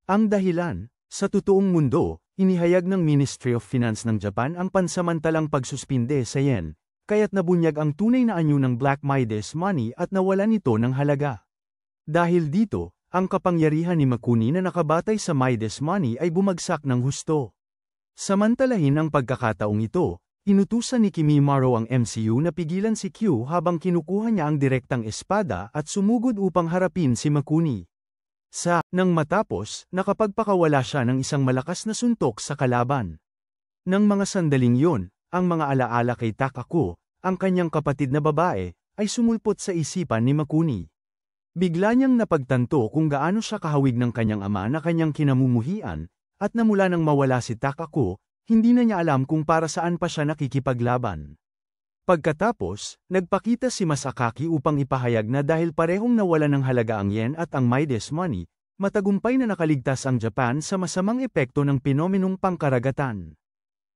A: Ang dahilan, sa totoong mundo, inihayag ng Ministry of Finance ng Japan ang pansamantalang pagsuspinde sa yen, kaya't nabunyag ang tunay na anyo ng Black Midas money at nawalan ito ng halaga. Dahil dito, ang kapangyarihan ni Makuni na nakabatay sa Midas money ay bumagsak ng husto. Samantalahin ang pagkakataong ito, inutusan ni Kimimaro ang MCU na pigilan si Q habang kinukuha niya ang direktang espada at sumugod upang harapin si Makuni. Nang matapos, nakapagpakawala siya ng isang malakas na suntok sa kalaban. Nang mga sandaling yon, ang mga alaala kay Takako, ang kanyang kapatid na babae, ay sumulpot sa isipan ni Makuni. Bigla niyang napagtanto kung gaano siya kahawig ng kanyang ama na kanyang kinamumuhian, at namula nang mawala si Takako, hindi na niya alam kung para saan pa siya nakikipaglaban. Pagkatapos, nagpakita si Masakaki upang ipahayag na dahil parehong nawala ng halaga ang yen at ang Midas money, matagumpay na nakaligtas ang Japan sa masamang epekto ng penomenong pangkaragatan.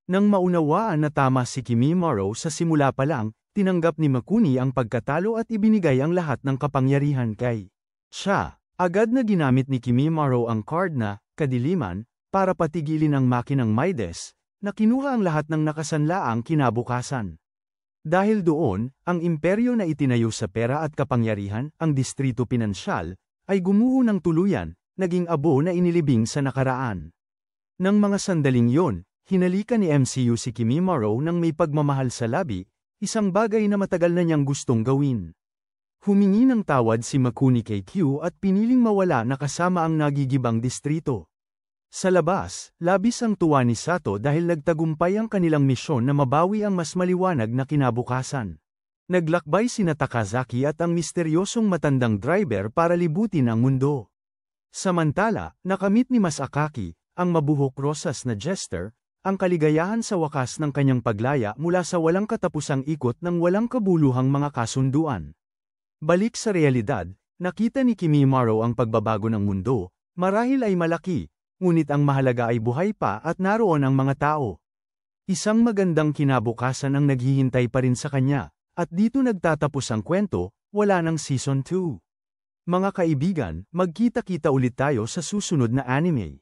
A: Nang maunawaan na tama si Kimimaro sa simula pa lang, tinanggap ni Makuni ang pagkatalo at ibinigay ang lahat ng kapangyarihan kay siya. Agad na ginamit ni Kimimaro ang card na kadiliman para patigilin ang makinang Midas, na kinuha ang lahat ng nakasanlaang kinabukasan. Dahil doon, ang imperyo na itinayo sa pera at kapangyarihan, ang distrito pinansyal, ay gumuho ng tuluyan, naging abo na inilibing sa nakaraan. Nang mga sandaling yon, hinalikan ni MCU si Kimimaro nang may pagmamahal sa labi, isang bagay na matagal na niyang gustong gawin. Humingi ng tawad si Makuni kay Q at piniling mawala na kasama ang nagigibang distrito. Sa labas, labis ang tuwa ni Sato dahil nagtagumpay ang kanilang misyon na mabawi ang mas maliwanag na kinabukasan. Naglakbay sina Takazaki at ang misteryosong matandang driver para libutin ang mundo. Samantala, nakamit ni Masakaki, ang mabuhok rosas na Jester, ang kaligayahan sa wakas ng kanyang paglaya mula sa walang katapusang ikot ng walang kabuluhang mga kasunduan. Balik sa realidad, nakita ni Kimimaro ang pagbabago ng mundo, marahil ay malaki, ngunit ang mahalaga ay buhay pa at naroon ang mga tao. Isang magandang kinabukasan ang naghihintay pa rin sa kanya, at dito nagtatapos ang kwento, wala ng Season 2. Mga kaibigan, magkita-kita ulit tayo sa susunod na anime.